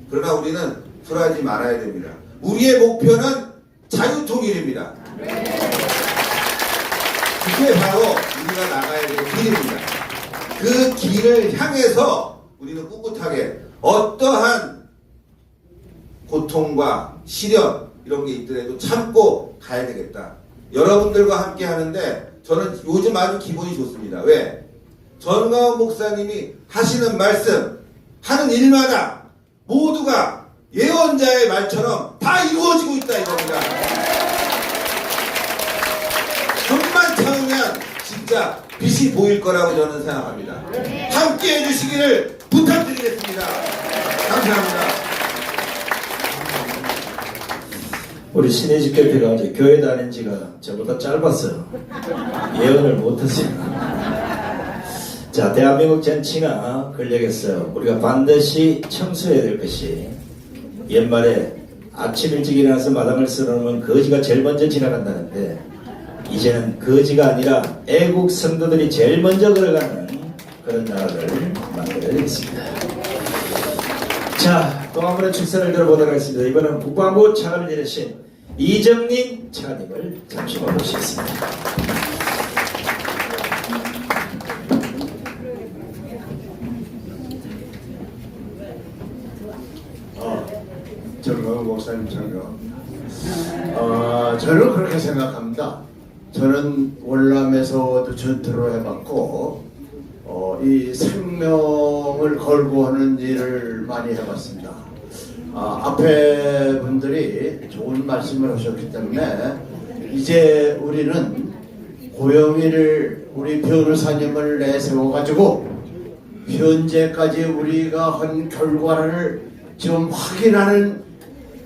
그러나 우리는 불하지 말아야 됩니다. 우리의 목표는 자유통일입니다. 그게 바로 우리가 나가야 될 길입니다. 그 길을 향해서 우리는 꿋꿋하게 어떠한 고통과 시련 이런 게 있더라도 참고 가야 되겠다. 여러분들과 함께 하는데 저는 요즘 아주 기분이 좋습니다. 왜? 전광훈 목사님이 하시는 말씀, 하는 일마다 모두가 예언자의 말처럼 다 이루어지고 있다 이겁니다. 좀만 참으면 진짜 빛이 보일 거라고 저는 생각합니다. 함께 해주시기를 부탁드리겠습니다. 감사합니다. 우리 신혜집 대표가 이제 교회 다닌 지가 저보다 짧았어요. 예언을 못했어요. 자, 대한민국 정치가 걸려겠어요. 우리가 반드시 청소해야 될 것이 옛말에 아침 일찍 일어나서 마당을 쓸어놓으면 거지가 제일 먼저 지나간다는데 이제는 거지가 아니라 애국 성도들이 제일 먼저 걸어가는 그런 나라를 만들어야 되겠습니다. 자, 또 한 번의 축사를 들어보도록 하겠습니다. 이번은 국방부 차관을 지내신 이정민 차관님을 잠시 모시겠습니다. 전광훈 목사님 참여. 저는 그렇게 생각합니다. 저는 월남에서도 전투를 해봤고 이 생명을 걸고 하는 일을 많이 해봤습니다. 앞에 분들이 좋은 말씀을 하셨기 때문에 이제 우리는 고영희를 우리 변호사님을 내세워가지고 현재까지 우리가 한 결과를 지금 확인하는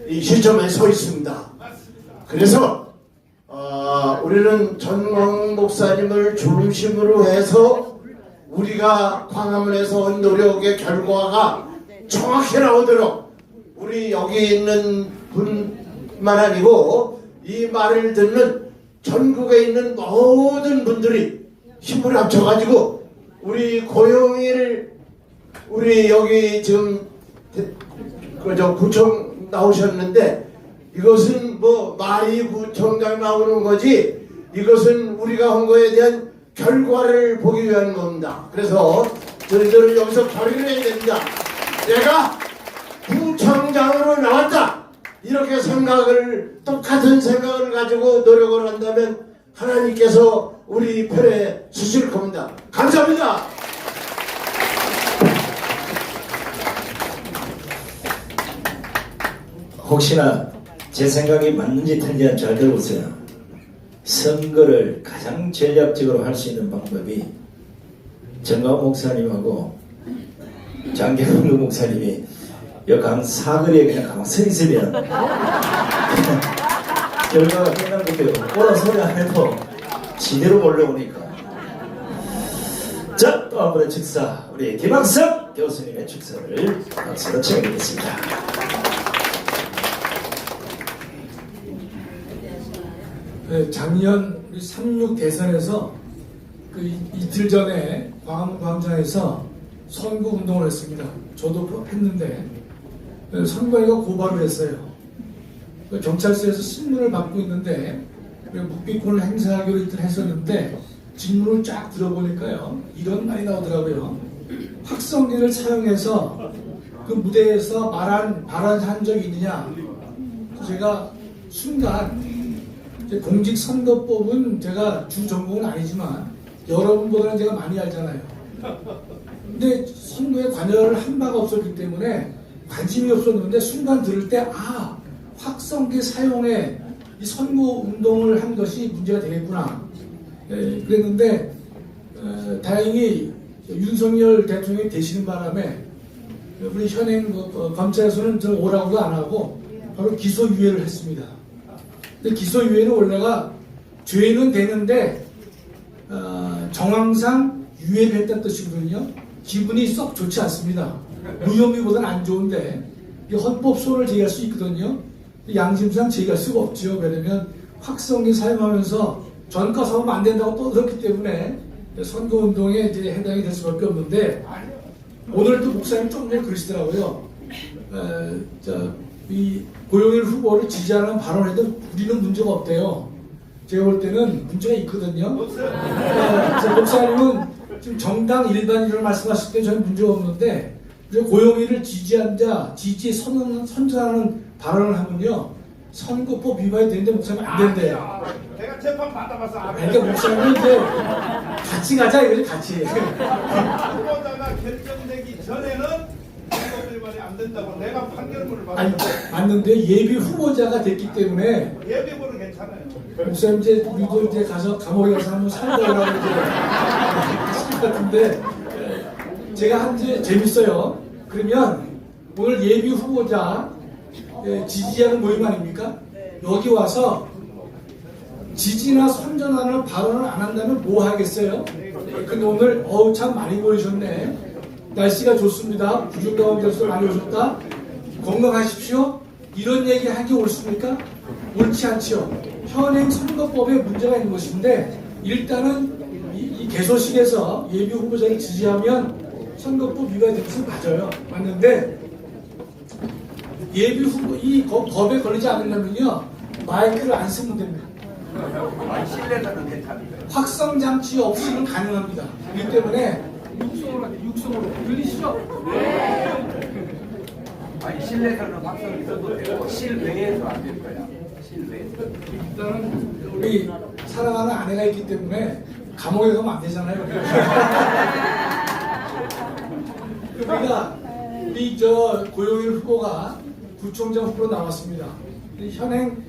이 시점에 서 있습니다. 그래서 우리는 전광훈 목사님을 중심으로 해서 우리가 광화문에서 온 노력의 결과가 정확히 나오도록 우리 여기 있는 분만 아니고 이 말을 듣는 전국에 있는 모든 분들이 힘을 합쳐가지고 우리 고영희를 우리 여기 지금 그저 구청 나오셨는데 이것은 뭐 말이 구청장 나오는 거지 이것은 우리가 한 거에 대한 결과를 보기 위한 겁니다. 그래서 저희들은 여기서 결의를 해야 됩니다. 내가 구청장으로 나왔다. 이렇게 생각을 똑같은 생각을 가지고 노력을 한다면 하나님께서 우리 편에 서실 겁니다. 감사합니다. 혹시나 제 생각이 맞는지 틀린지 잘 들어보세요. 선거를 가장 전략적으로 할 수 있는 방법이 정가훈 목사님하고 장계동 목사님이 여기 한 사거리에 그냥 가만 서 있으면 결과가 끝난 것도 오라 소리 안 해도 지대로 몰려오니까. 자, 또 한 번의 축사, 우리 김학석 교수님의 축사를 박수로 청해드리겠습니다. 네, 작년 3.6 대선에서 그 이틀 전에 광화문광장에서 선거 운동을 했습니다. 저도 했는데 선관위가 고발을 했어요. 경찰서에서 신문을 받고 있는데 묵비권을 행사하기로 이틀 했었는데 질문을 쫙 들어보니까요 이런 말이 나오더라고요. 확성기를 사용해서 그 무대에서 발언한 적이 있느냐. 제가 순간 공직선거법은 제가 주 전공은 아니지만 여러분보다는 제가 많이 알잖아요. 근데 선거에 관여를 한 바가 없었기 때문에 관심이 없었는데 순간 들을 때 확성기 사용에 이 선거 운동을 한 것이 문제가 되겠구나. 그랬는데 다행히 윤석열 대통령이 되시는 바람에 우리 현행 검찰에서는 저 오라고도 안 하고 바로 기소유예를 했습니다. 근데 기소유예는 원래가 죄는 되는데 정황상 유예를 했다는 뜻이거든요. 기분이 썩 좋지 않습니다. 무혐의보다는 안 좋은데 헌법소원을 제기할 수 있거든요. 양심상 제기할 수가 없죠. 왜냐면 확성기 사용하면서 전과 사용하면 안 된다고 떠들었기 때문에 선거운동에 이제 해당이 될 수밖에 없는데 오늘도 목사님 조금 전에 그러시더라고요. 이 고용일 후보를 지지하는 발언에도 우리는 문제가 없대요. 제가 볼 때는 문제가 있거든요. 그래서 목사님은 지금 정당 일반인을 말씀하실 때 저는 문제가 없는데 고용일을 지지한 자, 지지 선전하는 발언을 하면요 선거법 위반이 되는데 목사님 안 된대요. 내가 재판 받아봐서 그러니까 목사님은 이제 같이 가자 이거지 같이. 후보자가 결정되기 전에는 선거 위반이 안 된다고 내가 판결문을 아니 맞는데 예비 후보자가 됐기 때문에 예비보는 괜찮아요. 목사님 이제 우리도 이제 가서 감옥에 가서 한번 살다라고 이제 하실 것 같은데 제가 한지 재밌어요. 그러면 오늘 예비 후보자 지지자는 모임 아닙니까? 여기 와서 지지나 선전하는 발언을 안 한다면 뭐 하겠어요? 근데 오늘 참 많이 모이셨네. 날씨가 좋습니다. 구중 가운데서 많이 오셨다. 건강하십시오. 이런 얘기 하기 옳습니까? 옳지 않죠. 현행 선거법에 문제가 있는 것인데 일단은 이 개소식에서 예비 후보자를 지지하면 선거법 위반이 되는 것은 맞아요. 맞는데 예비 후보 이 법에 걸리지 않으려면요 마이크를 안 쓰면 됩니다. 확성 장치 없이는 가능합니다. 그렇기 때문에 육성으로 들리시죠? 아니 실내에서는 확성이 써도 되고 실외에서 안 될 거야. 실외에서. 일단은 우리 사랑하는 아내가 있기 때문에 감옥에 가면 안 되잖아요. 그러니까 우리 고용일 후보가 구청장 후보로 나왔습니다. 현행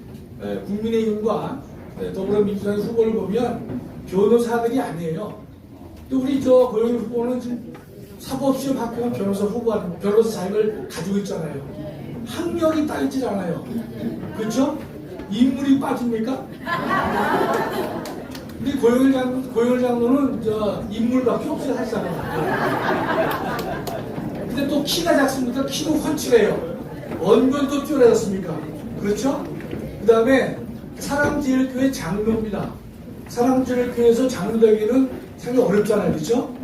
국민의힘과 더불어민주당의 후보를 보면 변호사들이 아니에요. 또 우리 고용일 후보는 지금 사법시험 합격한 변호사 후보하는 변호사 자격을 가지고 있잖아요. 학력이 따있질 않아요. 그렇죠? 인물이 빠집니까? 우리 고용일 장로는 인물밖에 없어요, 사실상. 근데 또 키가 작습니까? 키도 훤칠해요. 언변도 뛰어나졌습니까? 그렇죠? 그 다음에 사랑제일교회 장로입니다. 사랑제일교회에서 장로 되기는 상당히 어렵잖아요. 그렇죠?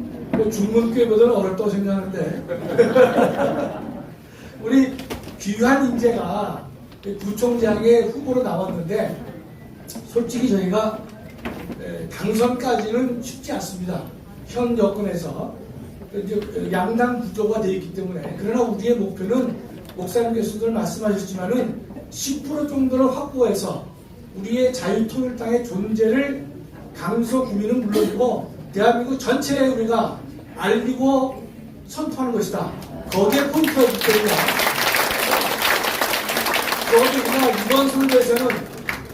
뭐 중문교회보다는 어렵다고 생각하는데 우리 귀한 인재가 구청장의 후보로 나왔는데 솔직히 저희가 당선까지는 쉽지 않습니다. 현 여건에서 양당 구조가 되어 있기 때문에. 그러나 우리의 목표는 목사님께서도 말씀하셨지만은 10% 정도를 확보해서 우리의 자유통일당의 존재를 강서 구민은 물론이고 대한민국 전체에 우리가 알리고 선포하는 것이다. 거기에 포인트가 있기 때문에 우리가 이번 선거에서는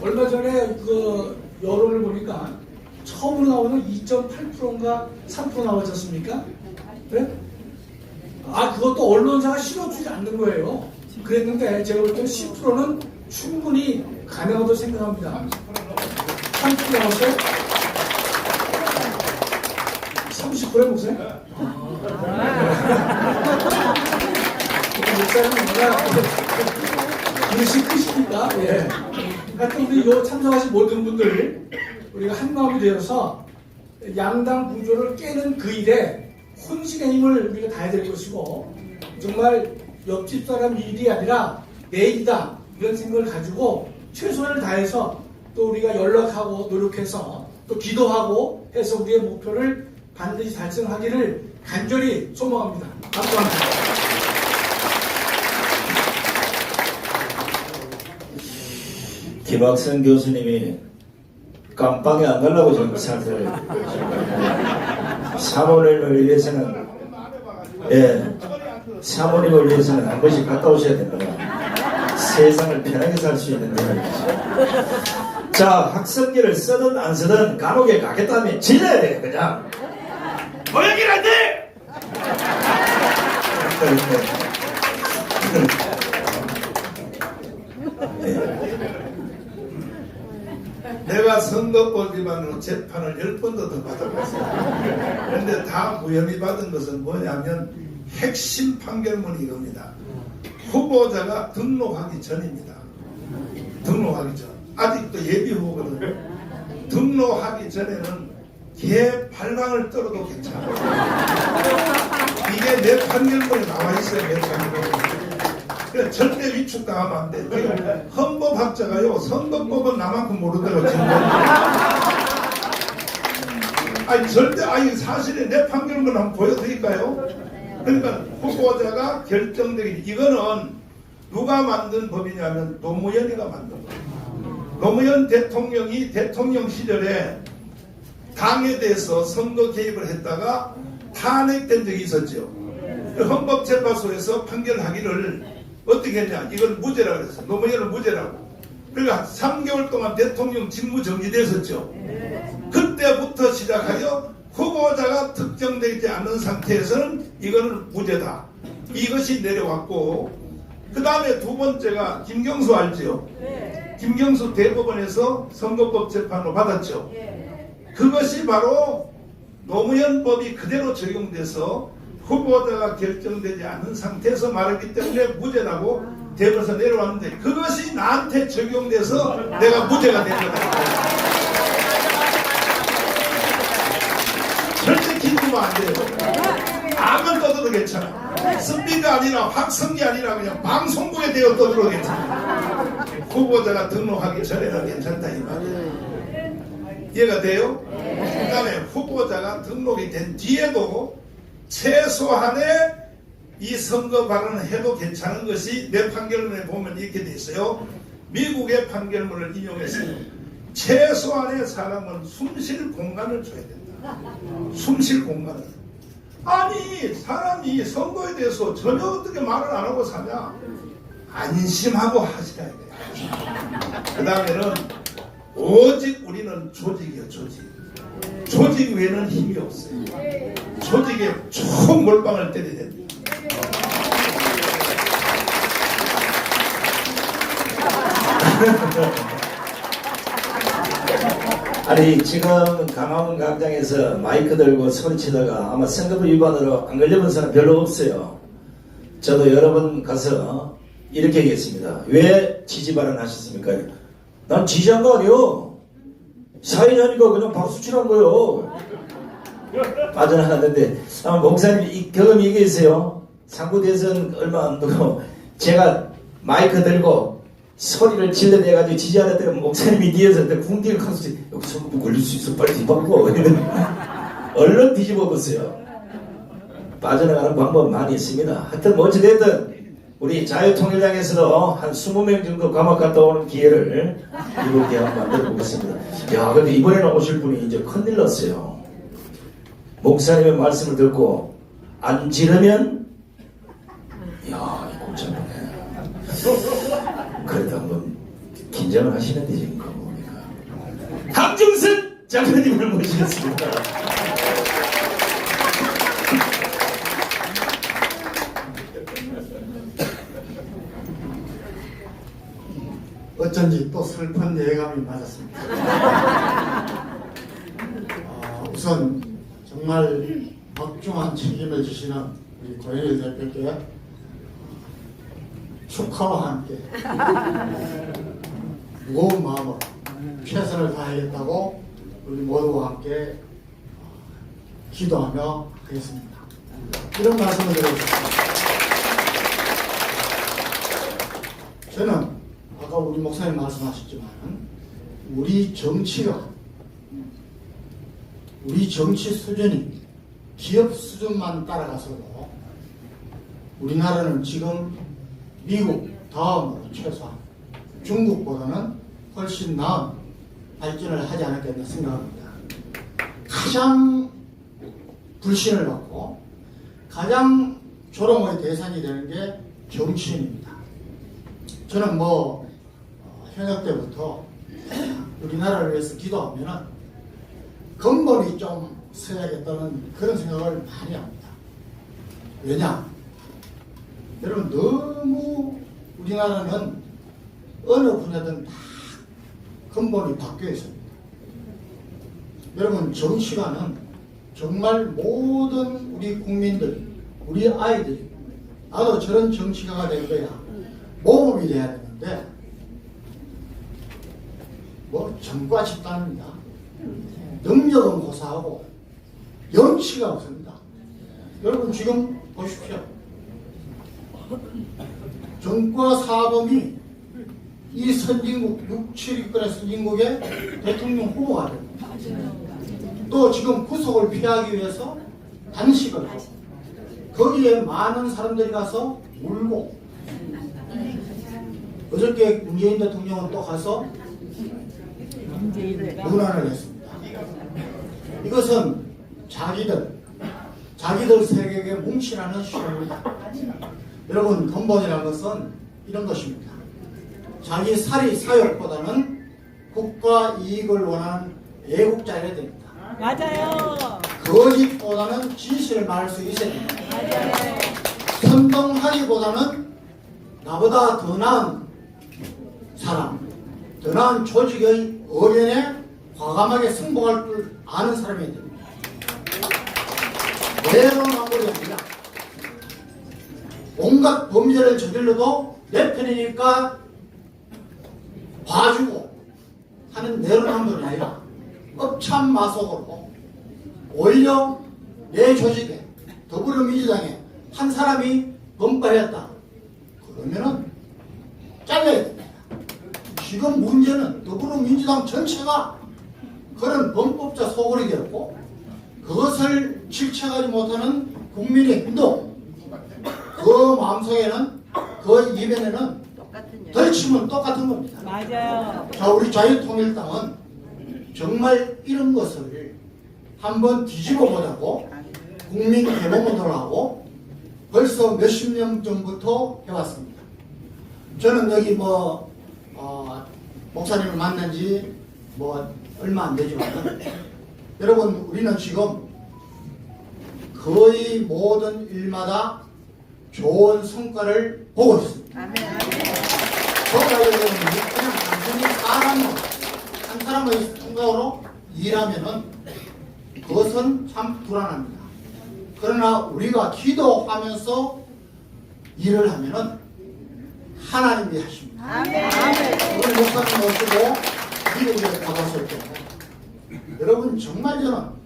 얼마 전에 그 여론을 보니까 처음으로 나오는 2.8%인가 3% 나왔지 않습니까? 그래? 그것도 언론사가 실어주지 않는 거예요. 그랬는데 제가 볼 때는 10%는 충분히 가능하다고 생각합니다. 30% 나왔어요? 30%에 목사님? 목사님 뭐냐? 그릇이 크시니까, 예. 하여튼 우리 요 참석하신 모든 분들, 우리가 한 마음이 되어서 양당 구조를 깨는 그 일에 혼신의 힘을 우리가 다해야 될 것이고, 정말 옆집 사람 일이 아니라 내 일이다, 이런 생각을 가지고 최선을 다해서 또 우리가 연락하고 노력해서 또 기도하고 해서 우리의 목표를 반드시 달성하기를 간절히 소망합니다. 감사합니다. 김학선 교수님이 깜빵에 안 가려고 지금 사실 사모님을 위해서는 사모님을 위해서는 한 번씩 갔다 오셔야 됩니다. 세상을 편하게 살 수 있는 데가 자, 학성기를 쓰든 안 쓰든 감옥에 가겠다면 지내야 돼. 그냥 모여길 안 돼! 내가 선거법 위반으로 재판을 10번도 더 받아봤어요. 그런데 다 무혐의 받은 것은 뭐냐면 핵심 판결문이 이겁니다. 후보자가 등록하기 전입니다. 등록하기 전. 아직도 예비 후보거든요. 등록하기 전에는 개 발광을 떨어도 괜찮아요. 이게 내 판결문에 나와 있어요. 내 판결문에. 그래, 절대 위축당하면 안 돼. 지금 헌법학자가요, 선거법은 나만큼 모르더라고요. 사실에 내 판결문 한번 보여드릴까요? 그러니까 후보자가 결정되기, 이거는 누가 만든 법이냐면 노무현이가 만든 법. 노무현 대통령이 대통령 시절에 당에 대해서 선거 개입을 했다가 탄핵된 적이 있었죠. 헌법재판소에서 판결하기를 어떻게 했냐, 이걸 무죄라고 했어. 노무현을 무죄라고. 그러니까 3개월 동안 대통령 직무 정지됐었죠. 그때부터 시작하여 후보자가 특정되지 않는 상태에서는 이거는 무죄다. 이것이 내려왔고, 그 다음에 두 번째가 김경수 알죠? 김경수 대법원에서 선거법 재판을 받았죠. 그것이 바로 노무현법이 그대로 적용돼서 후보자가 결정되지 않은 상태에서 말했기 때문에 무죄라고 대법원에서 내려왔는데, 그것이 나한테 적용돼서 내가 무죄가 된 거다. 절대 기두면 안 돼요. 아무 떠들어도 괜찮아. 선비가 아니라 확성기 아니라 그냥 방송국에 대어 떠들어도 괜찮아. 후보자가 등록하기 전에는 괜찮다 이 말이에요. 이해가 돼요? 그 다음에 후보자가 등록이 된 뒤에도 최소한의 이 선거 발언을 해도 괜찮은 것이 내 판결문에 보면 이렇게 돼 있어요. 미국의 판결문을 인용했어요. 최소한의 사람은 숨쉴 공간을 줘야 된다. 숨쉴 공간을. 아니, 사람이 선거에 대해서 전혀 어떻게 말을 안 하고 사냐? 안심하고 하셔야 돼요. 그 다음에는 오직 우리는 조직이에요. 조직 외에는 힘이 없어요. 조직에 총 몰빵을 때려야 됩니다. 아니, 지금 강화문 광장에서 마이크 들고 소리치다가 아마 선거법 위반으로 안 걸려본 사람 별로 없어요. 저도 여러 번 가서 이렇게 얘기했습니다. 왜 지지 발언하셨습니까? 난 지지한 거 아니에요. 사회자니까 그냥 박수 치란 거예요. 빠져나갔는데 아마 목사님 이 경험이 이게 있어요. 상부 대선 얼마 안 되고 제가 마이크 들고 소리를 질러내가지고 지지하는 목사님이 뒤에서 궁디를 가서 여기 선거 걸릴 수 있어 빨리 뒤바꿔 얼른 뒤집어 보세요. 빠져나가는 방법 많이 있습니다. 하여튼 뭐 어찌됐든 우리 자유통일당에서도 한 20명 정도 감옥 갔다 오는 기회를 이렇게 한번 만들어 보겠습니다. 야, 근데 이번에는 오실 분이 이제 큰일 났어요. 목사님의 말씀을 듣고 안 지르면 야, 이거 참 그래도 한번 긴장을 하시는데 지금 그거 보니까 함중선 장로님을 모시겠습니다. 어쩐지 또 슬픈 예감이 맞았습니다. 우선 정말 막중한 책임을 지시는 우리 고현일 대표께 축하와 함께 무거운 마음으로 최선을 다하겠다고 우리 모두와 함께 기도하며 하겠습니다. 이런 말씀을 드리고 싶습니다. 저는 아까 우리 목사님 말씀하셨지만 우리 정치가 우리 정치 수준이 기업 수준만 따라가서도 우리나라는 지금 미국 다음으로 최소한 중국보다는 훨씬 나은 발전을 하지 않았겠나 생각합니다. 가장 불신을 받고 가장 조롱의 대상이 되는 게 정치인입니다. 저는 현역 때부터 우리나라를 위해서 기도하면은 근본이 좀 서야겠다는 그런 생각을 많이 합니다. 왜냐? 여러분 너무 우리나라는 어느 분야든 다 근본이 바뀌어 있습니다. 여러분 정치가는 정말 모든 우리 국민들, 우리 아이들이 나도 저런 정치가가 될 거야 모범이 돼야 되는데 전과 집단입니다. 능력은 고사하고 염치가 없습니다. 여러분 지금 보십시오. 전과 사범이 이 선진국 6, 7위권의 선진국의 대통령 후보가 됩니다. 또 지금 구속을 피하기 위해서 단식을 하고 거기에 많은 사람들이 가서 울고 어저께 문재인 대통령은 또 가서 문안을 했습니다. 이것은 자기들 세계에 뭉치라는 시험입니다. 여러분 근본이라는 것은 이런 것입니다. 자기 사욕보다는 국가 이익을 원하는 애국자여야 됩니다. 맞아요. 거짓보다는 진실을 말할 수 있어야 됩니다. 맞아요. 선동하기보다는 나보다 더 나은 사람, 더 나은 조직의 의견에 과감하게 승복할 줄 아는 사람이어야 됩니다. 내로남불이 아니라 온갖 범죄를 저질러도 내 편이니까 봐주고 하는 내로남불이 아니라 업참마속으로 오히려 내 조직에 더불어민주당에 한 사람이 범죄했다 그러면은 잘라야 됩니다. 지금 문제는 더불어민주당 전체가 그런 범법자 소굴이 되었고 그것을 질책하지 못하는 국민의힘도 그 마음속에는 그 이변에는 덜치면 똑같은 겁니다. 맞아요. 자, 우리 자유통일당은 정말 이런 것을 한번 뒤집어 보자고 국민 개봉을 하고 벌써 몇십 년 전부터 해왔습니다. 저는 여기 목사님을 만난 지 얼마 안 되지만 여러분 우리는 지금 거의 모든 일마다 좋은 성과를 보고 있습니다. 그러니까 여러분 그냥 단순히 한 사람의 생각으로 일하면은 그것은 참 불안합니다. 그러나 우리가 기도하면서 일을 하면은 하나님이 하십니다. 우리 목사님 모시고 미국에 가봤을 때 여러분 정말 저는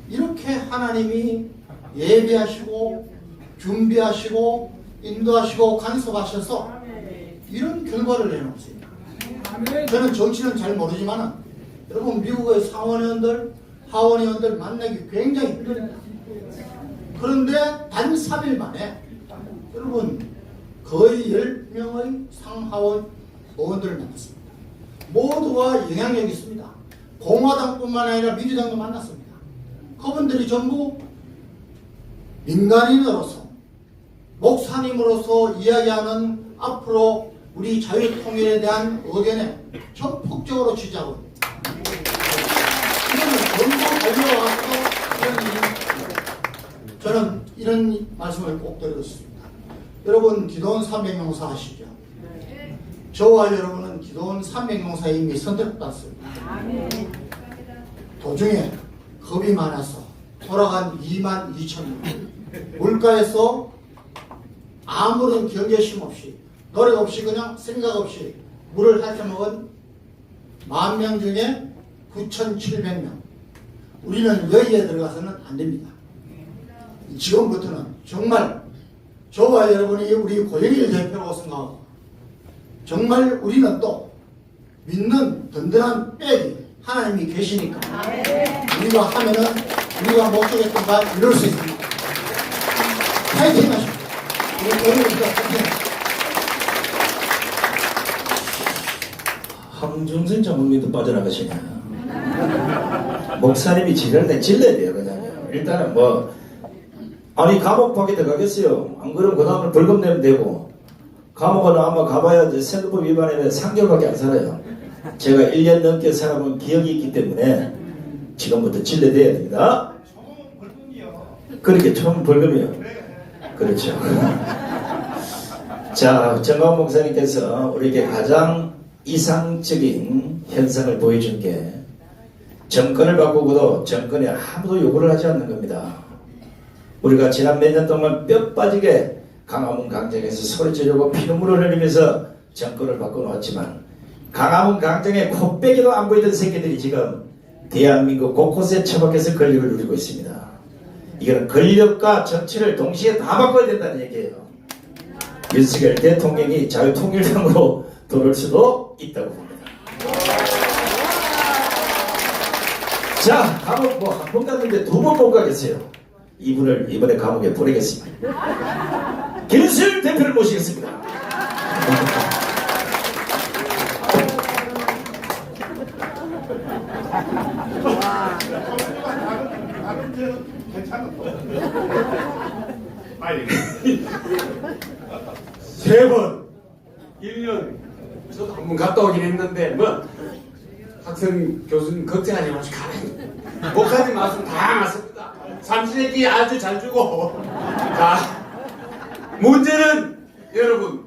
이렇게 하나님이 예비하시고 준비하시고 인도하시고 간섭하셔서 이런 결과를 내놓습니다. 저는 정치는 잘 모르지만 여러분 미국의 상원의원들 하원의원들 만나기 굉장히 힘듭니다. 그런데 단 3일 만에 여러분 거의 10명의 상하원 의원들을 만났습니다. 모두가 영향력이 있습니다. 공화당뿐만 아니라 민주당도 만났습니다. 그분들이 전부 민간인으로서 목사님으로서 이야기하는 앞으로 우리 자유통일에 대한 의견에 적극적으로 취재하고 있습니다. 이거는 전부 달려와서 이런 일입니다. 저는 이런 말씀을 꼭 드리고 싶습니다. 여러분 기도원 300명사 아시죠? 저와 여러분은 기도원 300명사에 이미 선택받았습니다. 도중에 겁이 많아서 돌아간 2만 2천 명, 물가에서 아무런 경계심 없이 노력 없이 그냥 생각 없이 물을 핥아먹은 10,000명 중에 9,700명. 우리는 여기에 들어가서는 안 됩니다. 지금부터는 정말 저와 여러분이 우리 고영일 대표라고 생각하고 정말 우리는 또 믿는 든든한 백이 하나님이 계시니까 우리가 하면은 우리가 목적했던 바 이룰 수 있습니다. 파이팅 하십시오. 우리 고영일과 파이팅. 황중선 장모님도 빠져나가시냐. 목사님이 지랄내 질러야 돼요, 그냥. 일단은 뭐, 아니, 감옥 밖에 들어가겠어요. 안 그러면 그 다음에 벌금 내면 되고, 감옥은 아마 가봐야 선거법 위반에 3개월밖에 안 살아요. 제가 1년 넘게 살아본 기억이 있기 때문에 지금부터 질러대야 됩니다. 그렇게 처음 벌금이요. 그렇죠. 자, 정광 목사님께서 우리에게 가장 이상적인 현상을 보여준 게 정권을 바꾸고도 정권에 아무도 요구를 하지 않는 겁니다. 우리가 지난 몇 년 동안 뼈 빠지게 강화문 강정에서 소리 지르고 피눈물을 흘리면서 정권을 바꿔놓았지만 강화문 강정에 코빼기도 안 보이던 새끼들이 지금 대한민국 곳곳에 처박혀서 권력을 누리고 있습니다. 이거는 권력과 정치를 동시에 다 바꿔야 된다는 얘기예요. 윤석열 대통령이 자유통일당으로 돌을 수도 있다고 봅니다. 자, 감옥 뭐 한 번 갔는데 2번 못 가겠어요. 이분을 이번에 감옥에 보내겠습니다. 김수일 대표를 모시겠습니다. 세 번 1년 저도 한 번 갔다 오긴 했는데 뭐 학생 교수님 걱정하지 마시고 가만히 목사님 말씀 다 맞습니다. 삼시세끼 아주 잘 주고 자 문제는 여러분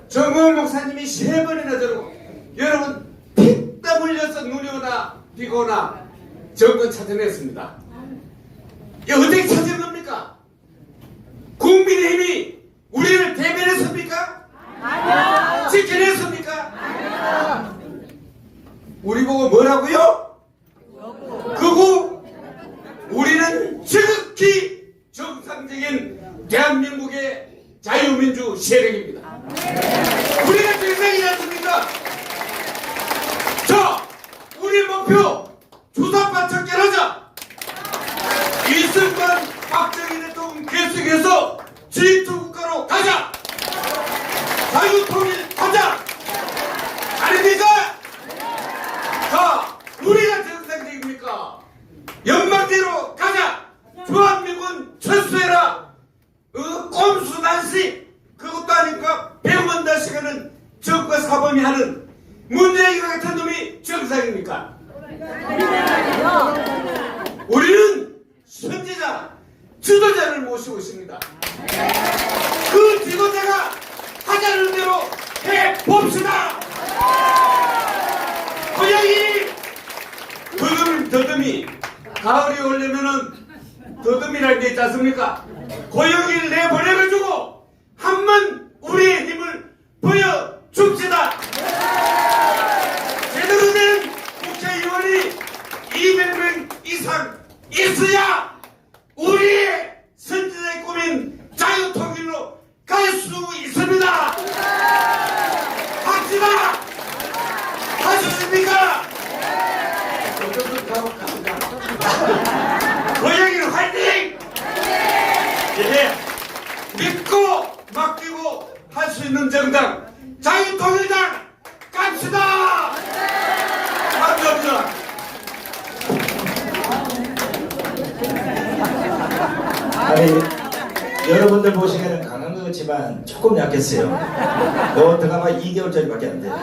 정광 목사님이 3번이나 저러고 여러분 피땀 흘려서 눈이 오나 비가 오나 정권 찾아냈습니다. 이 어떻게 찾은 겁니까? 국민의힘이 우리를 대변했습니까? 아니요. 지켜냈습니까? 아니요. 우리 보고 뭐라고요? 그리고 우리는 지극히 정상적인 대한민국의 자유민주 세력입니다. 우리가 정상이지 않습니까? 자, 우리 목표 주사파 척결하자. 이승만 박정희 대통령 계속해서 G2국가로 가자. 자유통일 하자. 아닙니까? 자, 우리가 정상적입니까? 연방대로 가자. 주한미군 철수해라. 꼼수 난시 그것도 아니까 100만 달씩하는 적과 사범이 하는 문재인 같은 놈이 정상입니까? 우리는 선지자, 지도자를 모시고 있습니다. 그 지도자가 하자는 대로 해봅시다. 고양이 더듬이 가을이 오려면은 더듬이라는 게 있지 않습니까? 고양이를 내보내가지고 한번 우리의 힘을 보여줍시다. 제대로 된 국회의원이 200명 이상 있어야 아니, 여러분들 보시기에는 강한 것 같지만 조금 약했어요. 너 들어가면 2개월짜리밖에 안 돼요.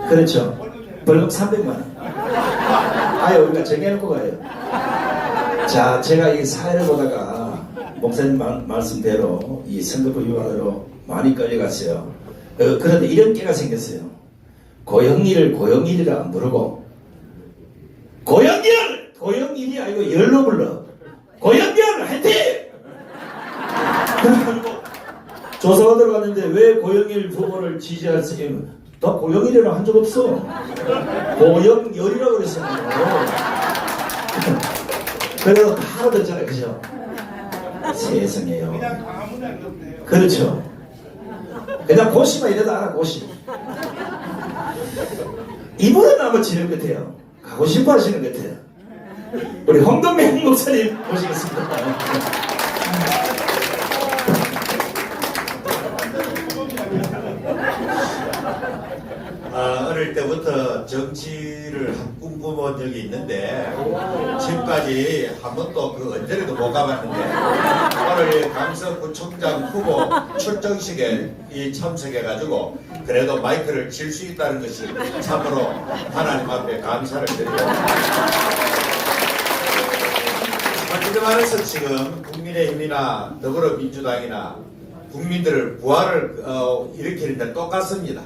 그렇죠. 벌금 300만 원. 아예 우리가 정해놓고 가요. 자, 제가 이 사회를 보다가 목사님 말씀대로 이 선거법 위반으로 많이 끌려갔어요. 그런데 이런 깨가 생겼어요. 고영일을 고영일이라 안 부르고 고영일이 아니고 열로 불러. 고영일 화이팅! 그래가지고 조사가 들어갔는데 왜 고영일 후보를 지지할 수 있는 나 고영일이라 한 적 없어. 고영열이라고 그랬어요. 그래서 바로 듣잖아요. 그죠? 세상에요. 그렇죠. 그냥 고시만 이래도 알아. 고시. 이분은 아마 지는 것 같아요. 가고 싶어 하시는 것 같아요. 우리 홍동명 목사님 모시겠습니다. 어릴 때부터 정치를 꿈꿔본 적이 있는데 지금까지 한 번도 그 언제라도 못 가봤는데 오늘 강서구청장 후보 출정식에 참석해가지고 그래도 마이크를 칠 수 있다는 것이 참으로 하나님 앞에 감사를 드립니다. 솔직히 말해서 지금 국민의힘이나 더불어민주당이나 국민들을 부활을 일으키는 데 똑같습니다.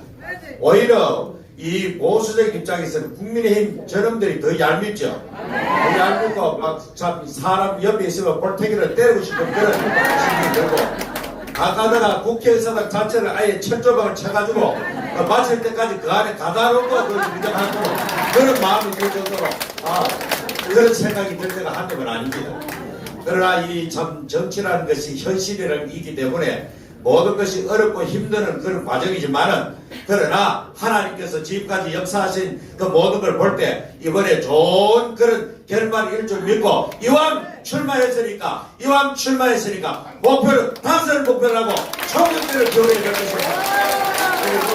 오히려 이 보수적 입장에서는 국민의힘 저놈들이 더 얄밉죠. 더 얄밉고 막 참 사람 옆에 있으면 볼태기를 때리고 싶은 그런 심리 들고 가다가 국회의사당 자체를 아예 철조망을 쳐가지고 마칠 때까지 그 안에 가다놓고 그걸 인정하고 그런 마음이 들 정도로 그런 생각이 들 때가 한두 번 아닙니다. 그러나 이 참 정치라는 것이 현실이라는 게 있기 때문에 모든 것이 어렵고 힘드는 그런 과정이지만은 그러나 하나님께서 지금까지 역사하신 그 모든 걸 볼 때 이번에 좋은 그런 결말일 줄 믿고 이왕 출마했으니까 목표는 당선을 목표로 하고 총력들을 기울여야 될 것입니다. 그리고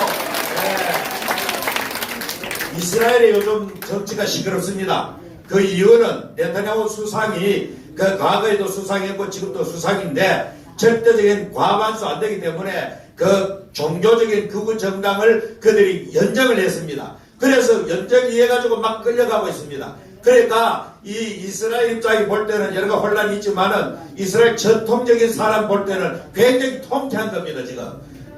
이스라엘의 요즘 정치가 시끄럽습니다. 그 이유는 네타냐후 수상이 그 과거에도 수상했고 지금도 수상인데 절대적인 과반수 안 되기 때문에 그 종교적인 극우 정당을 그들이 연정을 했습니다. 그래서 연정이해가지고 막 끌려가고 있습니다. 그러니까 이 이스라엘 입장이 볼 때는 여러 가지 혼란이 있지만은 이스라엘 전통적인 사람 볼 때는 굉장히 통쾌한 겁니다. 지금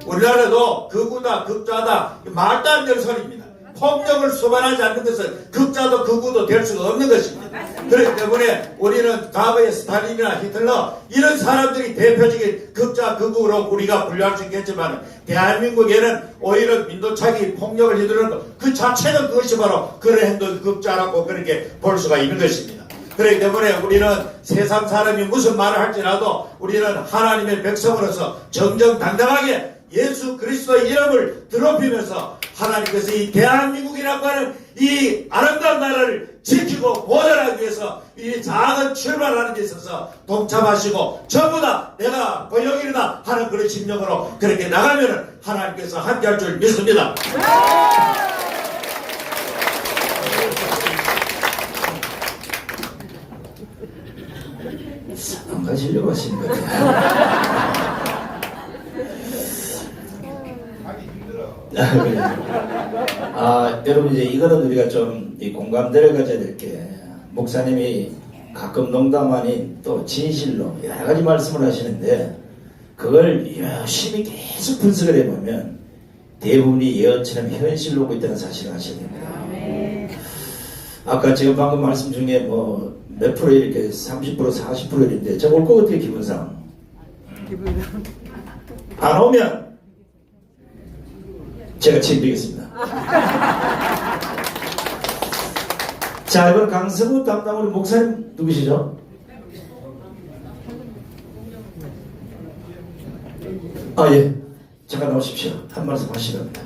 우리나라도 극우다 극좌다 말도 안 되는 소리입니다. 폭력을 수반하지 않는 것은 극자도 극우도 될 수가 없는 것입니다. 그렇기 때문에 우리는 과거의 스탈린이나 히틀러 이런 사람들이 대표적인 극자 극우로 우리가 분류할 수 있겠지만 대한민국에는 오히려 민도차기 폭력을 휘두르는 것 그 자체는 그것이 바로 그런 행동 극자라고 그렇게 볼 수가 있는 것입니다. 그렇기 때문에 우리는 세상 사람이 무슨 말을 할지라도 우리는 하나님의 백성으로서 정정당당하게 예수 그리스도의 이름을 드높이면서 하나님께서 이 대한민국이라고 하는 이 아름다운 나라를 지키고 보존하기 위해서 이 작은 출발하는 데 있어서 동참하시고 전부 다 내가 고영일이다 하는 그런 심령으로 그렇게 나가면은 하나님께서 함께할 줄 믿습니다. 안 가시려고 하시는 것 같아요. 여러분 이제 이거는 우리가 좀 이 공감대를 가져야 될 게 목사님이 가끔 농담 아닌 또 진실로 여러 가지 말씀을 하시는데 그걸 열심히 계속 분석을 해보면 대부분이 예언처럼 현실로 오고 있다는 사실을 아셔야 됩니다. 아까 지금 방금 말씀 중에 뭐 몇 프로 이렇게 30% 40%인데 저 올 거 어떻게 기분상 안 오면 제가 책임지겠습니다. 자, 이번 강서구 담당 우리 목사님 누구시죠? 예. 잠깐 나오십시오. 한 말씀 하시랍니다.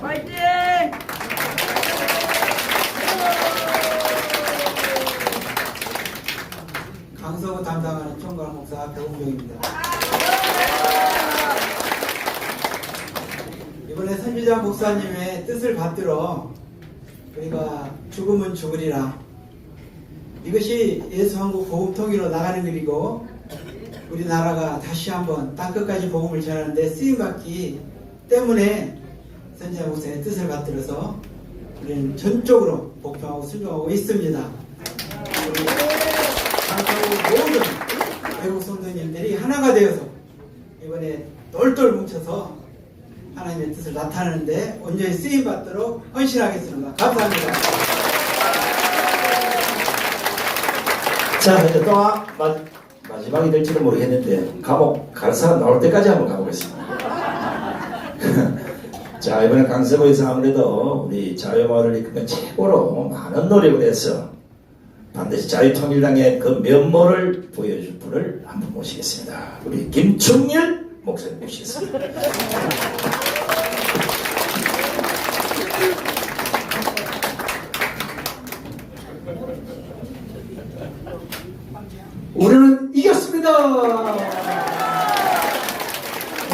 화이팅! 강서구 담당하는 총괄 목사 배웅정입니다. 이번에 선지자 목사님의 뜻을 받들어 우리가 죽으면 죽으리라 이것이 예수한국 복음 통일로 나가는 길이고 우리나라가 다시 한번 땅끝까지 복음을 전하는데 쓰임받기 때문에 선지자 목사의 뜻을 받들어서 우리는 전적으로 복종하고 순종하고 있습니다. 우리 한국 모든 외국 성도님들이 하나가 되어서 이번에 똘똘 뭉쳐서 하나님의 뜻을 나타내는데 온전히 쓰임받도록 헌신하겠습니다. 감사합니다. 자, 이제 또 마지막이 될지는 모르겠는데 감옥 갈 사람 나올 때까지 한번 가보겠습니다. 자, 이번에 강서구에서 아무래도 우리 자유마을을 이끄는 최고로 많은 노력을 해서 반드시 자유통일당의 그 면모를 보여줄 분을 한번 모시겠습니다. 우리 김충일 목사님 모시겠습니다. 우리는 이겼습니다.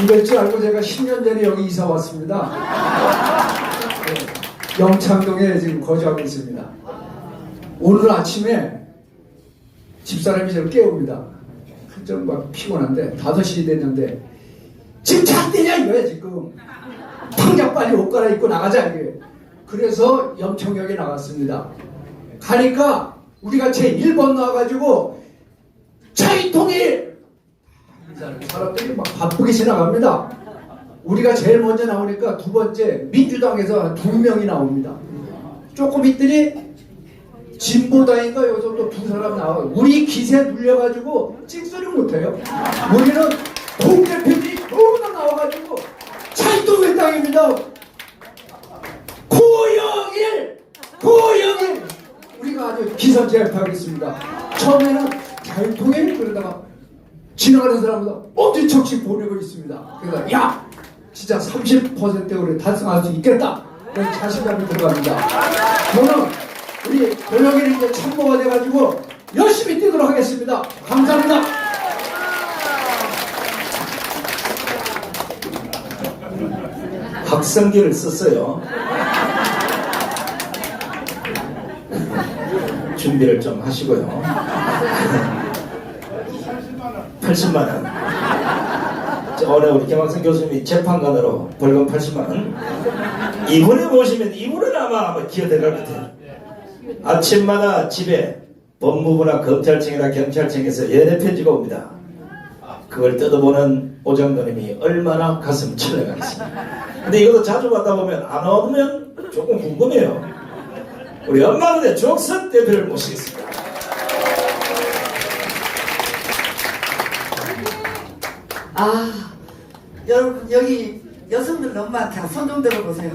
이럴 줄 알고 제가 10년 전에 여기 이사 왔습니다. 네, 영창동에 지금 거주하고 있습니다. 오늘 아침에 집사람이 저를 깨웁니다. 좀 막 피곤한데 5시 됐는데 지금 잤대냐 이거야 지금. 당장 빨리 옷 갈아입고 나가자 이게. 그래서 영창역에 나갔습니다. 가니까 우리가 제1번 나와가지고 자유통일! 사람들이 막 바쁘게 지나갑니다. 우리가 제일 먼저 나오니까 두 번째 민주당에서 2명이 나옵니다. 조금 있더니 진보당인가 여기서 또 2사람 나와요. 우리 기세 눌려가지고 찍소리 못해요. 우리는 공대표들이 너무나 나와가지고 자유통일 당입니다. 고영일! 우리가 아주 기선제압하겠습니다. 처음에는 자유통일 그러다가 지나가는 사람보다 엄지척씩 보내고 있습니다. 그래서 야 진짜 30% 우리 달성할 수 있겠다 그런 자신감이 들어갑니다. 저는 우리 고영일이 이제 참모가 돼가지고 열심히 뛰도록 하겠습니다. 감사합니다. 학생기를 썼어요. 준비를 좀 하시고요. 80만 원. 오늘 우리 김학성 교수님이 재판관으로 벌금 80만 원. 이분에 모시면 이분은 아마 기어들어갈 것 같아요. 아침마다 집에 법무부나 검찰청이나 경찰청에서 연애 편지가 옵니다. 그걸 뜯어보는 오정도님이 얼마나 가슴 철렁하겠습니까. 근데 이것도 자주 받다 보면 안 오면 조금 궁금해요. 우리 엄마들의 조옥선 대표를 모시겠습니다. 아, 여러분 여기 여성들 너무 많다. 손 좀 들어보세요.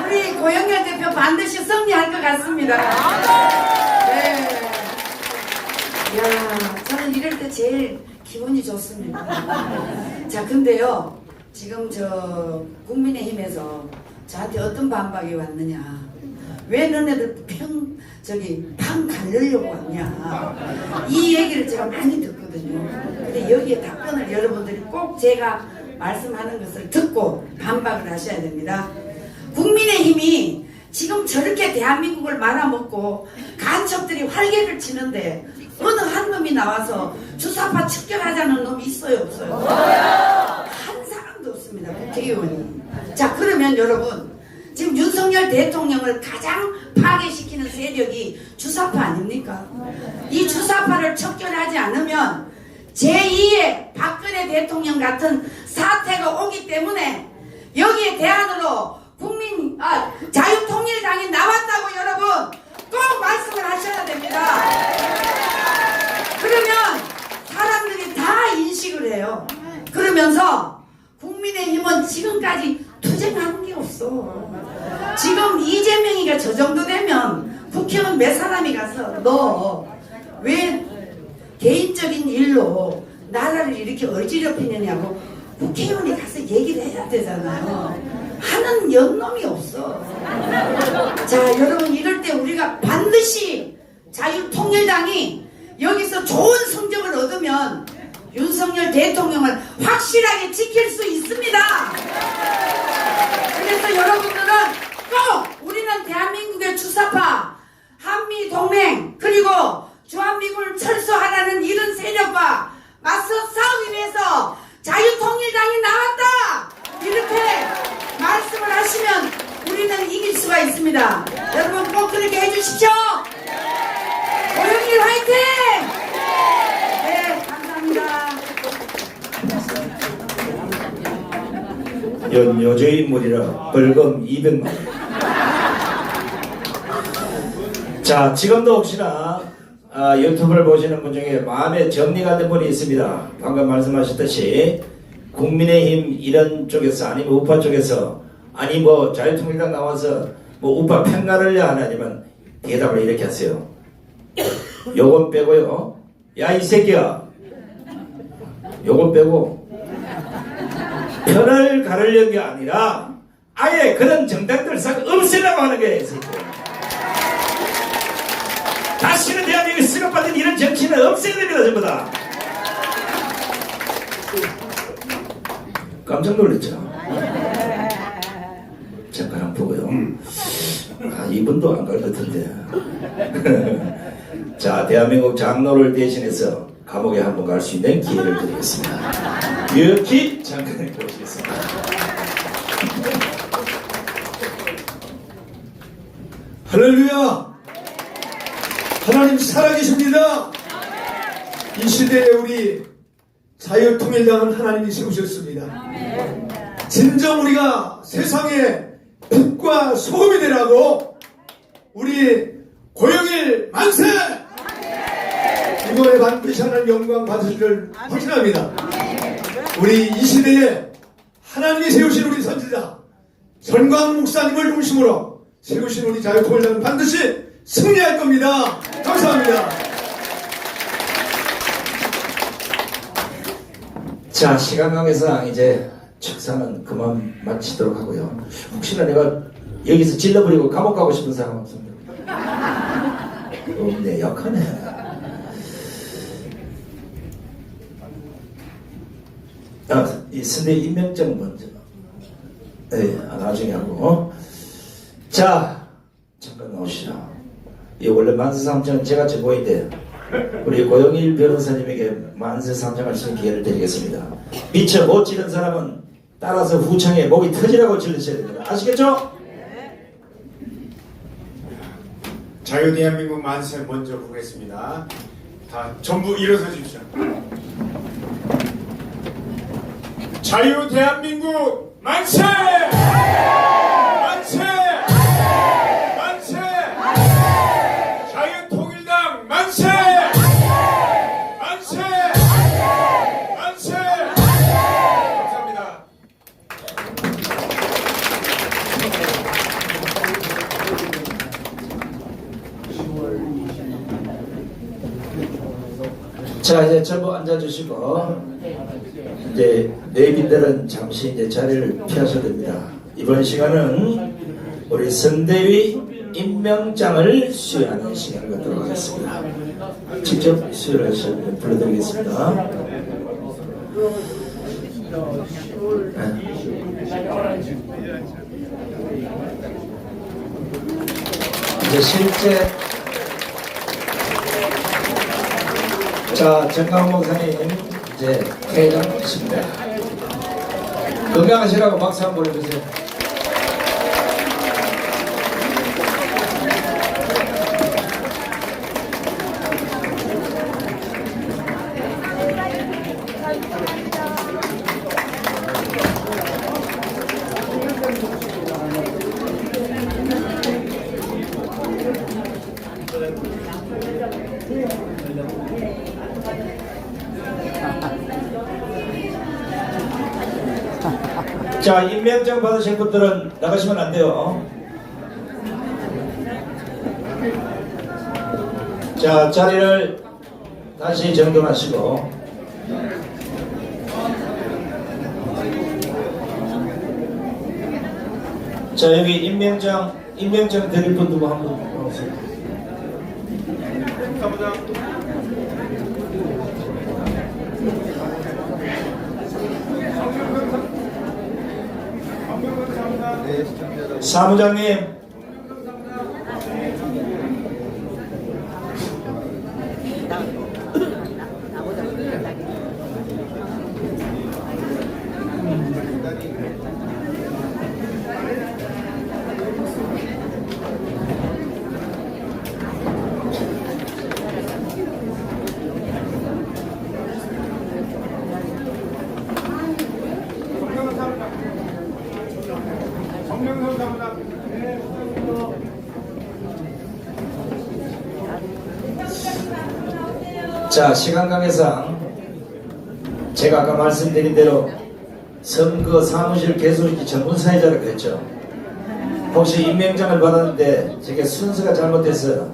우리 고영렬 대표 반드시 승리할 것 같습니다. 네. 야, 저는 이럴 때 제일 기분이 좋습니다. 자, 근데요, 지금 저 국민의힘에서 저한테 어떤 반박이 왔느냐? 왜 너네들 방 가려고 왔냐? 이 얘기를 제가 많이 듣거든요. 근데 여기에 답변을 여러분들이 꼭 제가 말씀하는 것을 듣고 반박을 하셔야 됩니다. 국민의힘이 지금 저렇게 대한민국을 말아먹고 간첩들이 활개를 치는데 어느 한 놈이 나와서 주사파 척결하자는 놈이 있어요, 없어요? 한 사람도 없습니다, 국회의원이. 자, 그러면 여러분, 지금 윤석열 대통령을 가장 파괴시키는 세력이 주사파 아닙니까? 이 주사파를 척결하지 않으면 제2의 박근혜 대통령 같은 사태가 오기 때문에 여기에 대안으로 자유통일당이 나왔다고 여러분 꼭 말씀을 하셔야 됩니다. 그러면 사람들이 다 인식을 해요. 그러면서 국민의힘은 지금까지 투쟁하는 게 없어. 지금 이재명이가 저 정도 되면 국회의원 몇 사람이 가서 너 왜 개인적인 일로 나라를 이렇게 어지럽히느냐고 국회의원이 가서 얘기를 해야 되잖아요. 하는 연놈이 없어. 자, 여러분 이럴 때 우리가 반드시 자유통일당이 여기서 좋은 성적을 얻으면 윤석열 대통령을 확실하게 지킬 수 있습니다. 그래서 여러분들은 꼭 우리는 대한민국의 주사파 한 수가 있습니다. 여러분 꼭 그렇게 해주십시오. 고영일 화이팅! 네, 감사합니다. 연여주인물이라 벌금 200만 원. 자, 지금도 혹시나 유튜브를 보시는 분 중에 마음에 정리가 된 분이 있습니다. 방금 말씀하셨듯이 국민의힘 이런 쪽에서 아니면 우파 쪽에서 아니 뭐 자유통일당 나와서 뭐 우파 평가를 해야 하냐면 대답을 이렇게 하세요. 요건 빼고요. 야 이 새끼야. 요건 빼고 편을 가르려는 게 아니라 아예 그런 정당들 싹 없애라고 하는 거예요. 이 새끼야. 다시는 대한민국에 수급받은 이런 정치는 없애야 됩니다. 전부 다. 깜짝 놀랐죠. 잠깐 한 번 보고요. 이분도 안 갈 것 같은데. 자, 대한민국 장로를 대신해서 감옥에 한번 갈 수 있는 기회를 드리겠습니다. 유혁희 장관님 모시겠습니다. 할렐루야! 하나님 살아계십니다. 이 시대에 우리 자유통일당은 하나님이 세우셨습니다. 진정 우리가 세상의 빛과 소금이 되라고 우리 고영일 만세! 이번에 반드시 하나님 영광 받으실 줄 확신합니다. 우리 이 시대에 하나님이 세우신 우리 선지자 전광 목사님을 중심으로 세우신 우리 자유통일당은 반드시 승리할 겁니다. 감사합니다. 자, 시간 관계상 이제 축사는 그만 마치도록 하고요. 혹시나 내가 여기서 질러버리고 감옥 가고 싶은 사람 없습니까? 없네, 약하네. 이 선대 임명장 먼저. 네, 나중에 하고. 자, 잠깐 나오시죠. 이 원래 만세삼창은 제가 제보인데 우리 고영일 변호사님에게 만세삼창을 쓰는 기회를 드리겠습니다. 미처 못 지른 사람은 따라서 후창에 목이 터지라고 질러셔야 됩니다. 아시겠죠? 자유대한민국 만세 먼저 보겠습니다. 다 전부 일어서 주십시오. 자유대한민국 만세! 만세! 만세! 자유통일당 만세! 만세! 만세! 감사합니다. 자, 이제 전부 앉아주시고 이제 내빈들은 잠시 이제 자리를 피하셔야 됩니다. 이번 시간은 우리 선대위 임명장을 수여하는 시간을 갖도록 하겠습니다. 직접 수여를 하셔서 불러드리겠습니다. 네. 이제 실제 자, 정강 목사님 이제 퇴장하십니다. 건강하시라고 박수 한번 보내주세요. 자, 임명장 받으실 분들은 나가시면 안 돼요. 자, 자리를 다시 정돈하시고. 자, 여기 임명장 드릴 분 누구 한 분 나오세요. 사무장님. 자, 시간 관계상 제가 아까 말씀드린 대로 선거 사무실 개소지 전문사회자라 그랬죠. 혹시 임명장을 받았는데 저게 순서가 잘못돼서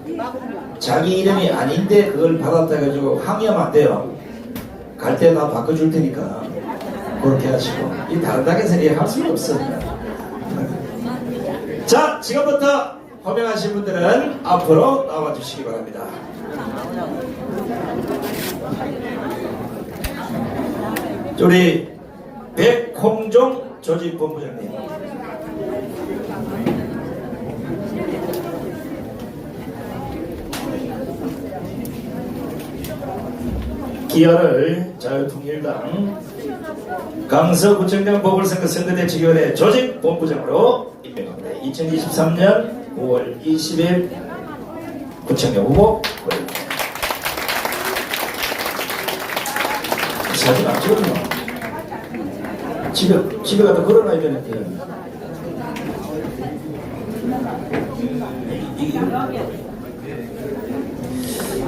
자기 이름이 아닌데 그걸 받았다 해가지고 항의하면 안 돼요. 갈 때 다 바꿔줄 테니까 그렇게 하시고, 이 다른 당에서 이렇게 할 수가 없습니다. 자, 지금부터 호명하신 분들은 앞으로 나와주시기 바랍니다. 우리 백홍종 조직본부장님, 기아를 자유통일당 강서구청장 보궐선거 선거대책위원회 조직본부장으로 임명합니다. 2023년 9월 20일 구청장 후보 고입니다. 사진 안 찍었나? 집에 가서 걸어놔야 되는데.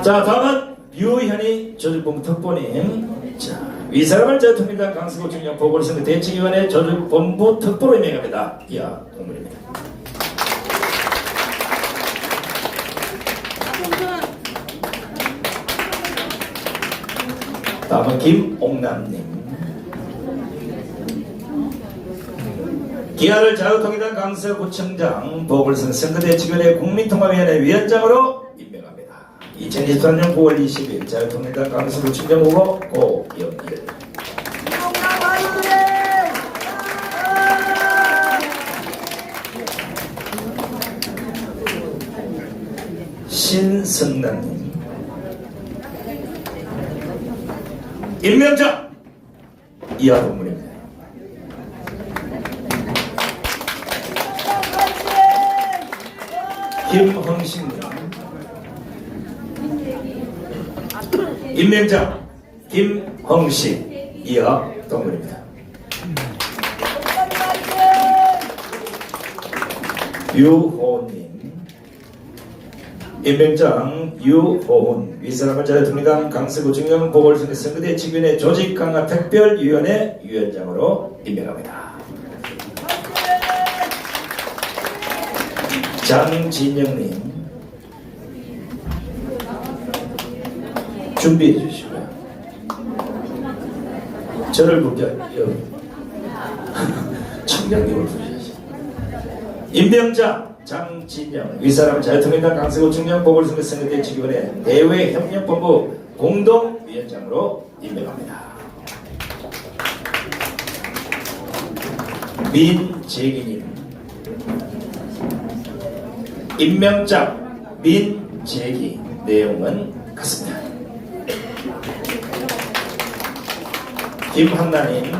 자, 다음은 유현희 조직본부 특보님. 자, 위사람을 자유통일당 강서구청장 보궐선거 대책위원회 조직본부 특보로 임명합니다. 이하 동물입니다. 다음은 김옥남님. 기아를 자유통일당 강서구청장 보궐선거 선거대책위원회 국민통합위원회 위원장으로 임명합니다. 2023년 9월 20일 자유통일당 강서구청장 후보 고영일. 신성남님. 임명장 이하 동물입니다. 김흥신님. 임명장 김흥신 이하 동물입니다. 유호은님. 임명장 유호은. 위사람을 자유통일당 강서구청장 보궐선거 선거대책위원회 조직강화 특별위원회 위원장으로 임명합니다. 장진영님. 준비해 주시고요. 저를 부르죠. 청장님을 부르셔야죠. 임명장 장진영. 위사람 자유통일당 강서구청장 보궐선거 선거대책위원회 대외협력본부 공동위원장으로 임명합니다. 민재기님. 임명장 민재기. 내용은 같습니다. 김한나님.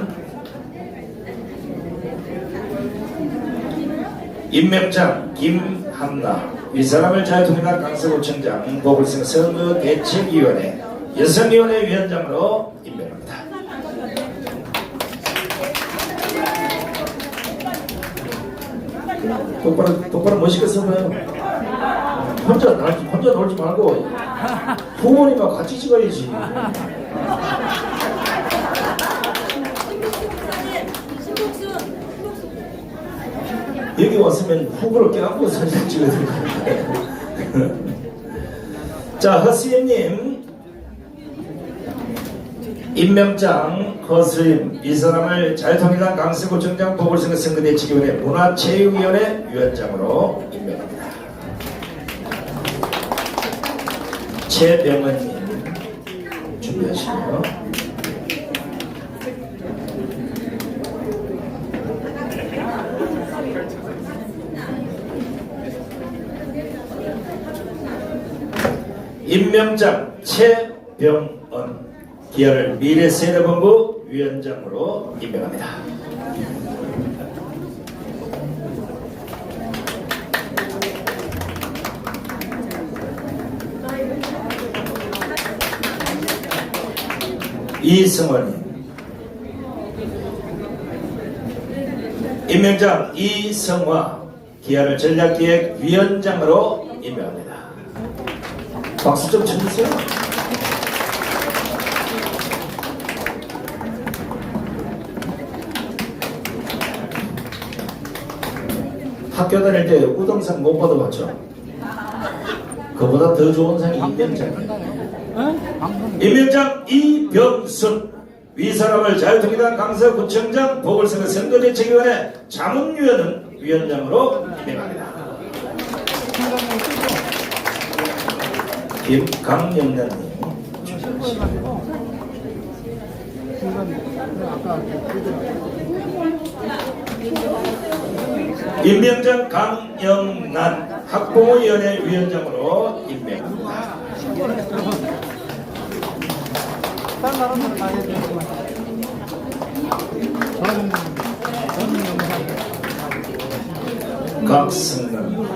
임명장 김한나. 위사람을 자유통일당 강서구청장 보궐선거 선거대책위원회 여성위원회 위원장으로 임명합니다. 똑바로 멋있게 써봐요. 혼자 놀지 말고 부모님하고 같이 찍어야지. 여기 왔으면 후보를 껴안고 사진 찍어야 될 거예요. 자, 허스임님. 임명장 허스임. 이 사람을 자유통일당 강서구청장 보궐선거 선거대책위원회 문화체육위원회 위원장으로 임명합니다. 최병헌님. 준비하시고요. 임명장 최병헌. 기아를 미래세대본부 위원장으로 임명합니다. 이승원님. 임명장 이성화. 기아를 전략기획위원장으로 임명합니다. 박수 좀 쳐주세요. 학교 다닐 때 우등상 못 받아봤죠? 그보다 더 좋은 상이 임명장이에요. 임명장 이병순 위사람을 자유통일당 강서구청장 보궐선거 선거대책위원회 자문위원은 위원장으로 임명합니다. 김강영란님 임명장 강영란 학부모위원회 위원장으로 임명합니다. 각성남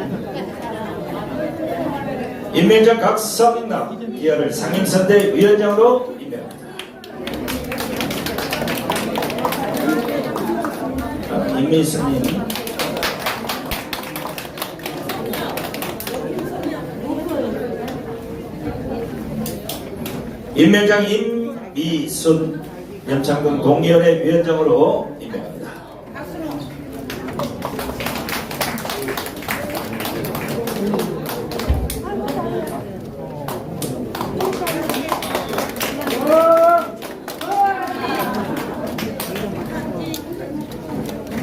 임명장 각성남 기아를 상임선대 위원장으로 임명합니다. 임미수님 임명장 임미순 연창동 동의원회 위원장으로 임명합니다.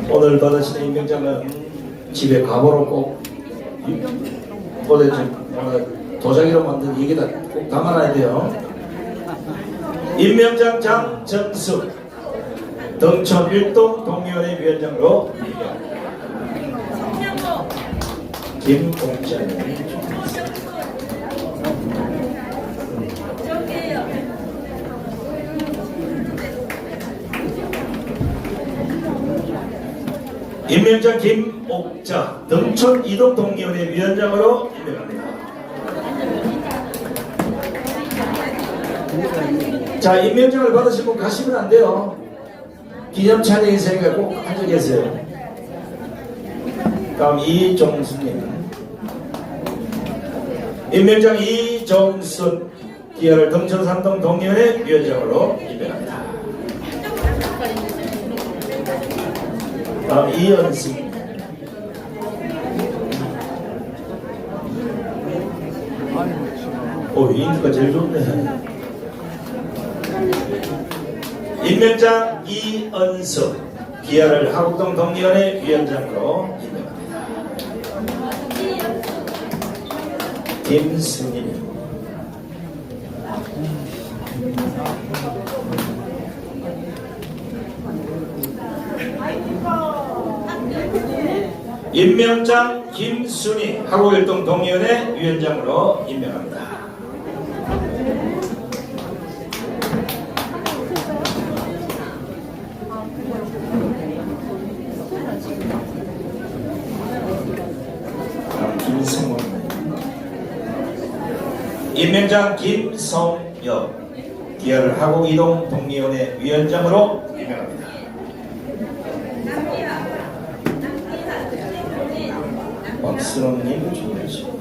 오늘 받으시는 임명장은 집에 가보로 꼭 도자기로 만든 얘기다 꼭 담아놔야 돼요. 임명장 장정수 등촌 일동 동의원회 위원장으로 김봉자님 임명장 김옥자 등촌 이동 동의원회 위원장으로 임명합니다. 자, 임명장을 받으신 분 가시면 안 돼요. 기념 촬영이 있으니까 꼭 앉아 계세요. 다음 이종순님. 임명장 이종순 기아를 등촌산동 동의원회 위원장으로 임명합니다. 다음 이연승. 인기가 제일 좋네. 임명장 이은석 기아를 하곡동 동의원회 위원장으로 임명합니다. 김승님 임명장 김순희 하곡일동 동의원회 위원장으로 임명합니다. 임명장 김성엽 기아를 하곡이동 동의원회 위원장으로 임명합니다. 박수롱님 준비하시고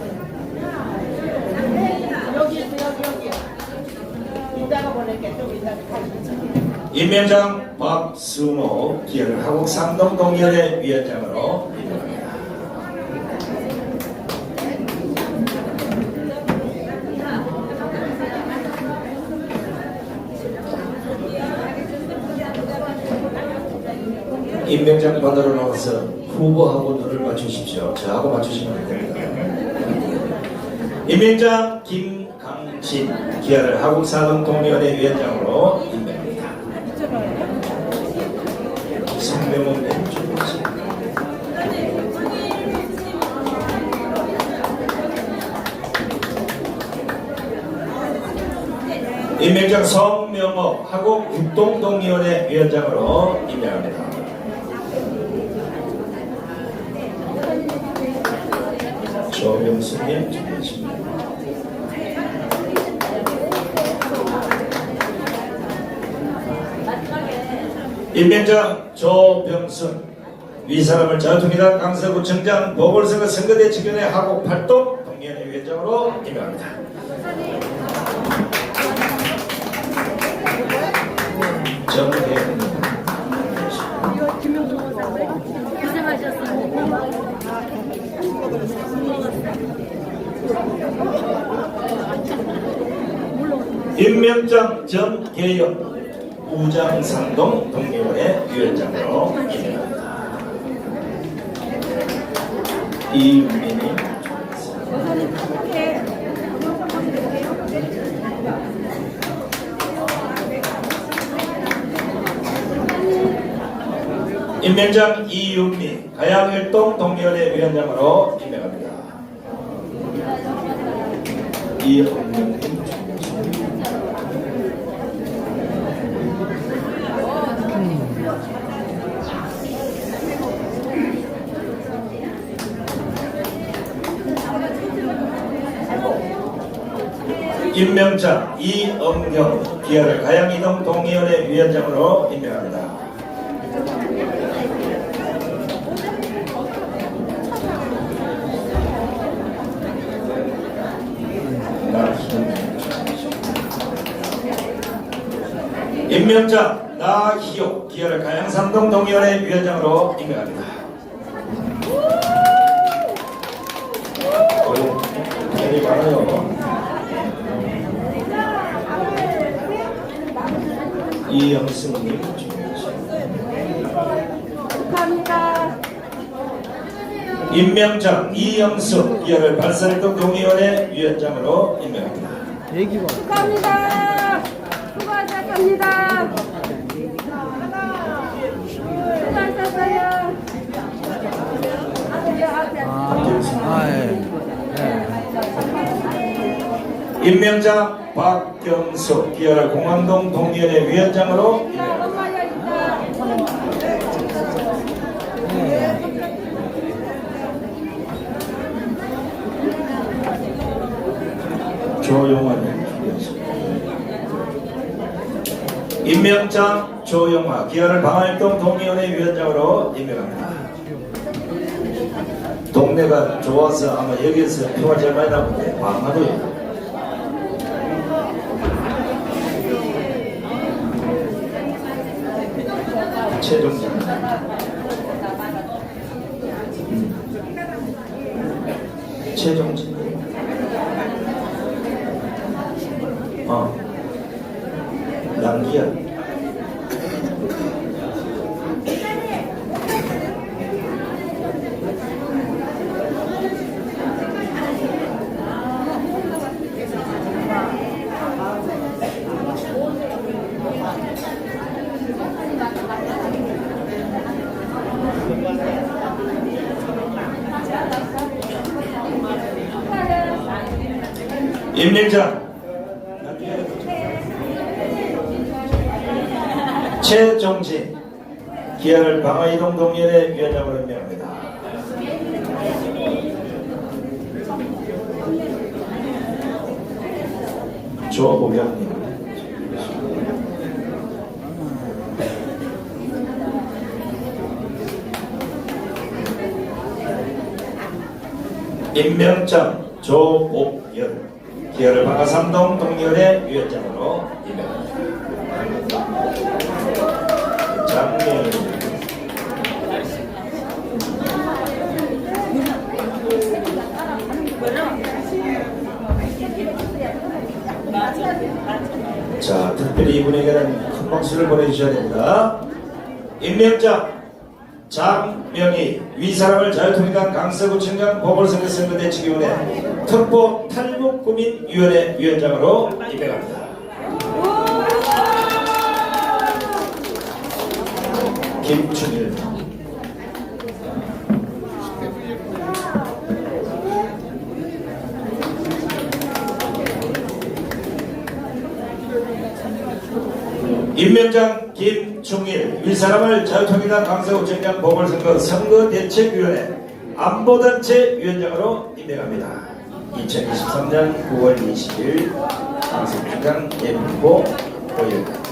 임명장 박순호 기아를 하곡 상동 동의원회 위원장으로 임명합니다. 임명장 받으러 나와서 후보하고 눈을 맞추십시오. 저하고 맞추시면 안 됩니다. 임명장 김강진 기아를 하곡사동 동의원회 위원장으로 임명합니다. 성명은 주시옵소서. 임명장 성명호 하곡 육동동의원회 위원장으로 임명합니다. 조병수님 준비하십니다. 임명장 조병순 위사람을 자유통일당 강서구청장 보궐선거 선거대책위원회 하곡 8동 동의원회 위원장으로 임명합니다. 정대훈 고생하셨습니다. 임명장 정계영 우장산동 동의원의 위원장으로 임명합니다. 이윤민이 임명장 이윤미 가양일동 동의원의 위원장으로 임명합니다. 이은명님 임명장 이엄경 기아를 가양이동 동의원의 위원장으로 임명합니다. 임명장 나희옥 기아를 가양삼동 동의원의 위원장으로 임명합니다. 일이 많아요. 이영승님 축하합니다. 임명장 이영승 기아를 발산일동 동의원의 위원장으로 임명합니다. 축하합니다. 수고하셨습니다. 수고하셨어요. 임명장 박경수 기아를 공항동 동의원의 위원장으로 임명합니다. 조용화님 임명장 조용화 기아를 방화일동 동의원의 위원장으로 임명합니다. 동네가 좋아서 아마 여기에서 표가 제일 많이 나오는데 방화도요. 최종진 최종진 남기야 임명장 최종진 기아를 방화이동 동의원의 위원장으로 임명합니다. 조보경님 임명장 조옥열 기아를 방화삼동 동의원의 위원장으로 임명합니다. 장면 자, 특별히 이분에게는 큰 박수를 보내주셔야 됩니다. 임명장 장명희 위사람을 자유통일당 강서구청장 보궐선거 선거대책위원회 특보 탈북구민위원회 위원장으로 임명합니다. 김춘일 임명장 김충일 위사람을 자유통일당 강서구청장 보궐선거 선거대책위원회 안보단체 위원장으로 임명합니다. 2023년 9월 20일 강서구청장 예비후보 오일간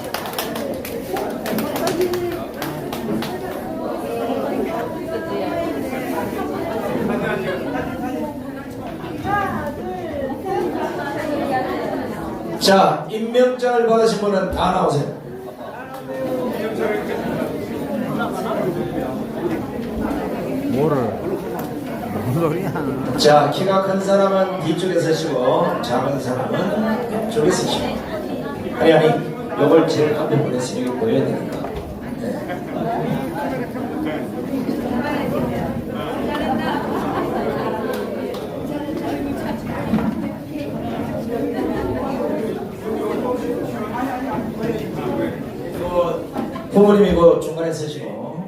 자, 임명장을 받으신 분은 다 나오세요. 뭐를 자, 키가 큰 사람은 뒤쪽에 서시고 작은 사람은 앞쪽에 서시고. 아니 요걸 제일 앞에 보냈으니 이거 보여야 되니까. 네. 부모님 이거 중간에 서시고.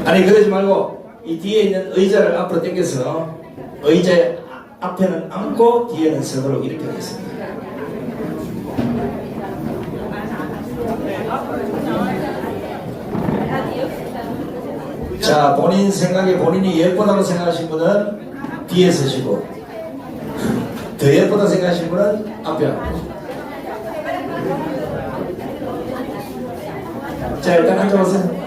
아니 그러지 말고 이 뒤에 있는 의자를 앞으로 당겨서 의자 앞에는 앉고 뒤에는 서도록 이렇게 하겠습니다. 자, 본인 생각에 본인이 예쁘다고 생각하신 분은 뒤에 서시고 더 예쁘다고 생각하신 분은 앞에 앉고. 자, 일단 앉아보세요.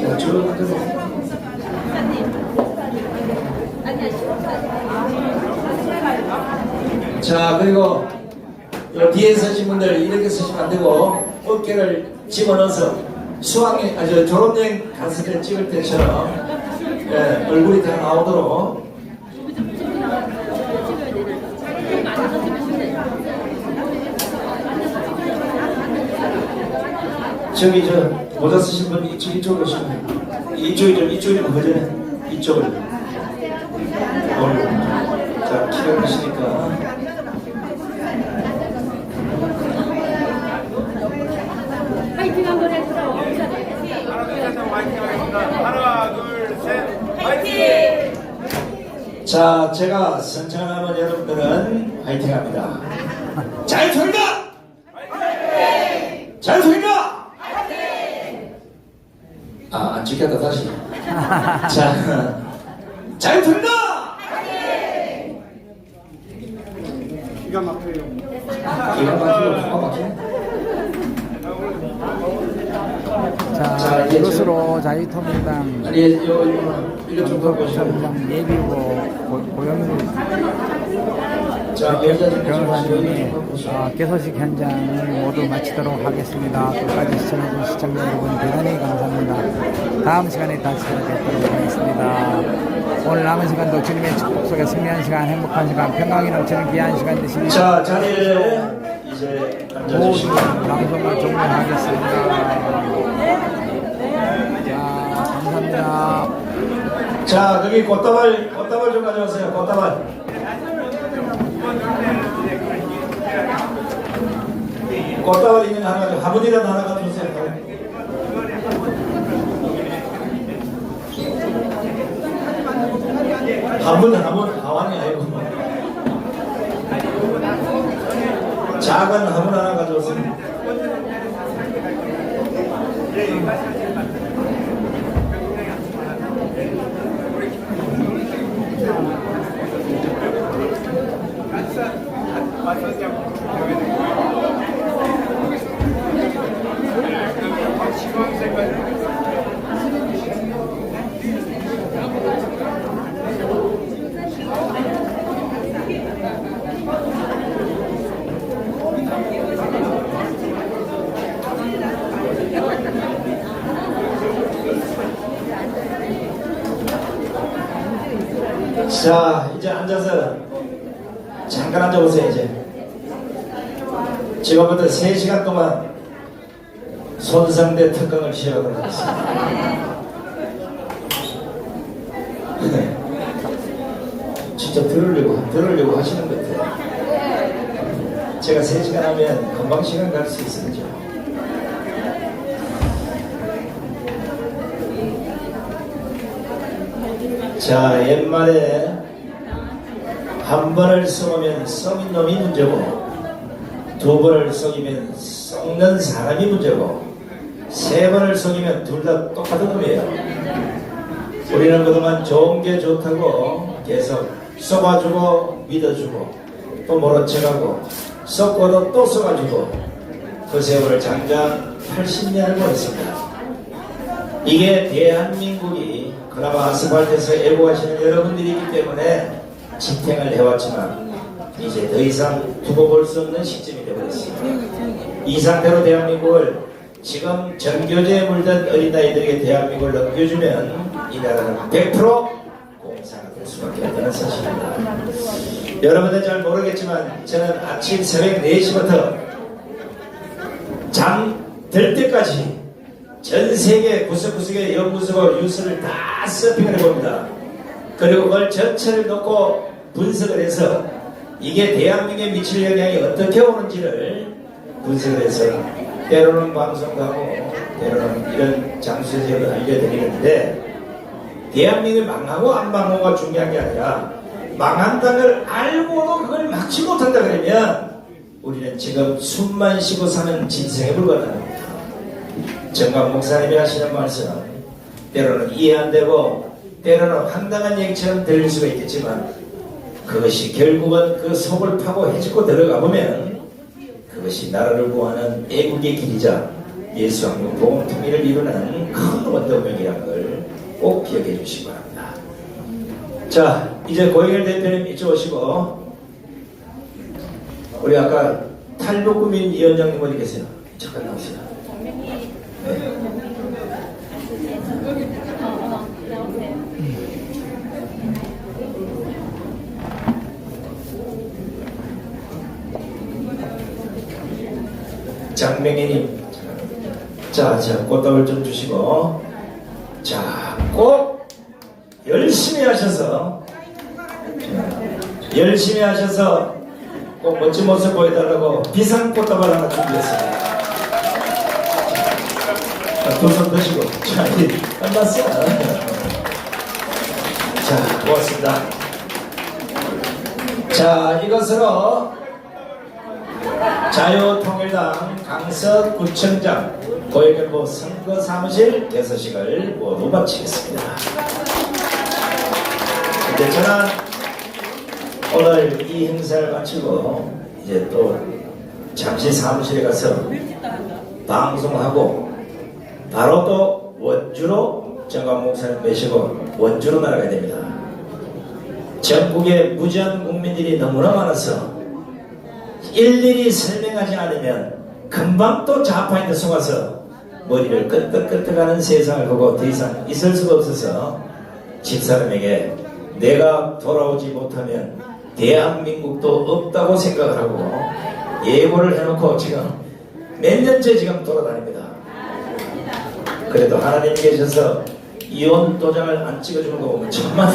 자, 쭉 앉아보세요. 자, 그리고 요 뒤에 서신 분들 이렇게 서시면 안 되고 어깨를 집어넣어서 수학여행, 아주 졸업여행 갔을 때 찍을 때처럼 예, 얼굴이 다 나오도록. 저기 저 모자 쓰신 분 이쪽으로 오시면 이쪽이 좀 허전해. 이쪽을. 자, 키가 크시니까. 파이팅 한번 해주세요. 하나, 둘, 셋, 화이팅! 자, 제가 선창하면 여러분들은 화이팅 합니다. 잘 소리다! 화이팅! 잘 소리다! 아, 안 찍혔다, 다시. 자, 잘 소리다! 기가 막혀요. 기가 막히네. 자, 이것으로 자유통일당 아니, 이거 좀 바꿔주세요. 예비후보 고영민 자, 여자 좀 변호사님의 바꿔주세요. 개소식 현장을 모두 마치도록 하겠습니다. 끝까지 시청해주신 시청자 여러분 대단히 감사합니다. 다음 시간에 다시 찾아뵙도록 하겠습니다. 오늘 남은 시간도 주님의 축복 속에 승리한 시간, 행복한 시간, 평강이 넘치는 귀한 시간 되시길 자, 자리에 이제 모든 앉아주시고. 방송을 종료하겠습니다. 자, 감사합니다. 자, 거기 꽃다발 좀 가져오세요. 꽃다발. 꽃다발 있는 거 하나 가지고 화분이라도 하나 가져오세요. 화분이 아니고 작은 화분 하나 가져오세요. 자, 이제 앉아서 잠깐 앉아보세요. 이제 지금부터 3시간 동안 손상대 특강을 시작하도록 하겠습니다. 진짜 들으려고 하시는 것 같아요. 제가 3시간 하면 금방 시간 갈 수 있습니다. 자, 옛말에 한 번을 썩으면 썩인 놈이 문제고, 두 번을 썩이면 썩는 사람이 문제고, 세 번을 썩이면 둘 다 똑같은 놈이에요. 우리는 그동안 좋은 게 좋다고 계속 썩어주고 믿어주고 또 모른 척하고 썩고도 또 썩어주고 그 세월을 장장 80년을 보냈습니다. 이게 대한민국이 그나마 아스팔트에서 애고하시는 여러분들이기 때문에 지탱을 해왔지만 이제 더 이상 두고 볼 수 없는 시점이 되어버렸습니다. 이 상태로 대한민국을 지금 전교제에 물든 어린아이들에게 대한민국을 넘겨주면 이 나라는 100% 공산화 될 수밖에 없다는 사실입니다. 여러분들 잘 모르겠지만 저는 아침 새벽 4시부터 잠 들 때까지 전 세계 구석구석의 연구소가 뉴스를 다 서핑을 해봅니다. 그리고 그걸 전체를 놓고 분석을 해서 이게 대한민국에 미칠 영향이 어떻게 오는지를 분석을 해서 때로는 방송도 하고 때로는 이런 장소에서 알려드리는데 대한민국이 망하고 안 망하고가 중요한 게 아니라 망한다는 걸 알고도 그걸 막지 못한다 그러면 우리는 지금 숨만 쉬고 사는 진생에 불과합니다. 정강 목사님이 하시는 말씀 때로는 이해 안 되고 때로는 황당한 얘기처럼 들릴 수가 있겠지만 그것이 결국은 그 속을 파고 헤집고 들어가 보면 그것이 나라를 구하는 애국의 길이자 예수 한국 복음 통일을 이루는 큰 원동력이라는 걸 꼭 기억해 주시기 바랍니다. 자, 이제 고영일 대표님 이쪽 오시고 우리 아까 탈북구민 위원장님 어디 계세요? 잠깐 나오세요. 네. 장명희님, 자, 꽃다발 좀 주시고, 자, 꼭 열심히 하셔서 꼭 멋진 모습 보여달라고 비상 꽃다발 하나 준비했습니다. 두 손 드시고, 자, 끝났어. 자, 고맙습니다. 자, 이것으로 자유통일당 강서구청장 고영일보 선거사무실 개소식을 모두 마치겠습니다. 근데 저는 오늘 이 행사를 마치고 이제 또 잠시 사무실에 가서 방송하고 바로 또 원주로 정강 목사님 모시고 원주로 날아가야 됩니다. 전국에 무지한 국민들이 너무나 많아서 일일이 설명하지 않으면 금방 또 좌파인데 속아서 머리를 끄덕끄덕하는 세상을 보고 더 이상 있을 수가 없어서 집사람에게 내가 돌아오지 못하면 대한민국도 없다고 생각을 하고 예고를 해놓고 지금 몇 년째 지금 돌아다닙니다. 그래도 하나님 계셔서 이혼 도장을 안 찍어주는 거 보면 정말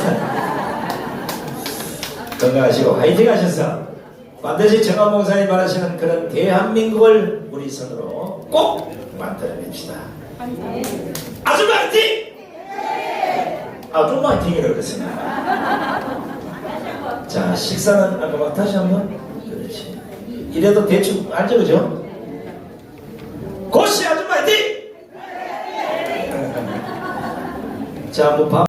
건강하시고 화이팅 하셔서 반드시 정강 목사님 말하시는 그런 대한민국을 우리 손으로 꼭 만들어냅시다. 아줌마 화이팅! 아줌마 화이팅이라고 그랬습니다. 자, 식사는 아까 막 다시 한번. 그렇지. 이래도 대충 알죠, 그죠? 고씨 아줌마 화이팅! 자, 뭐 밥.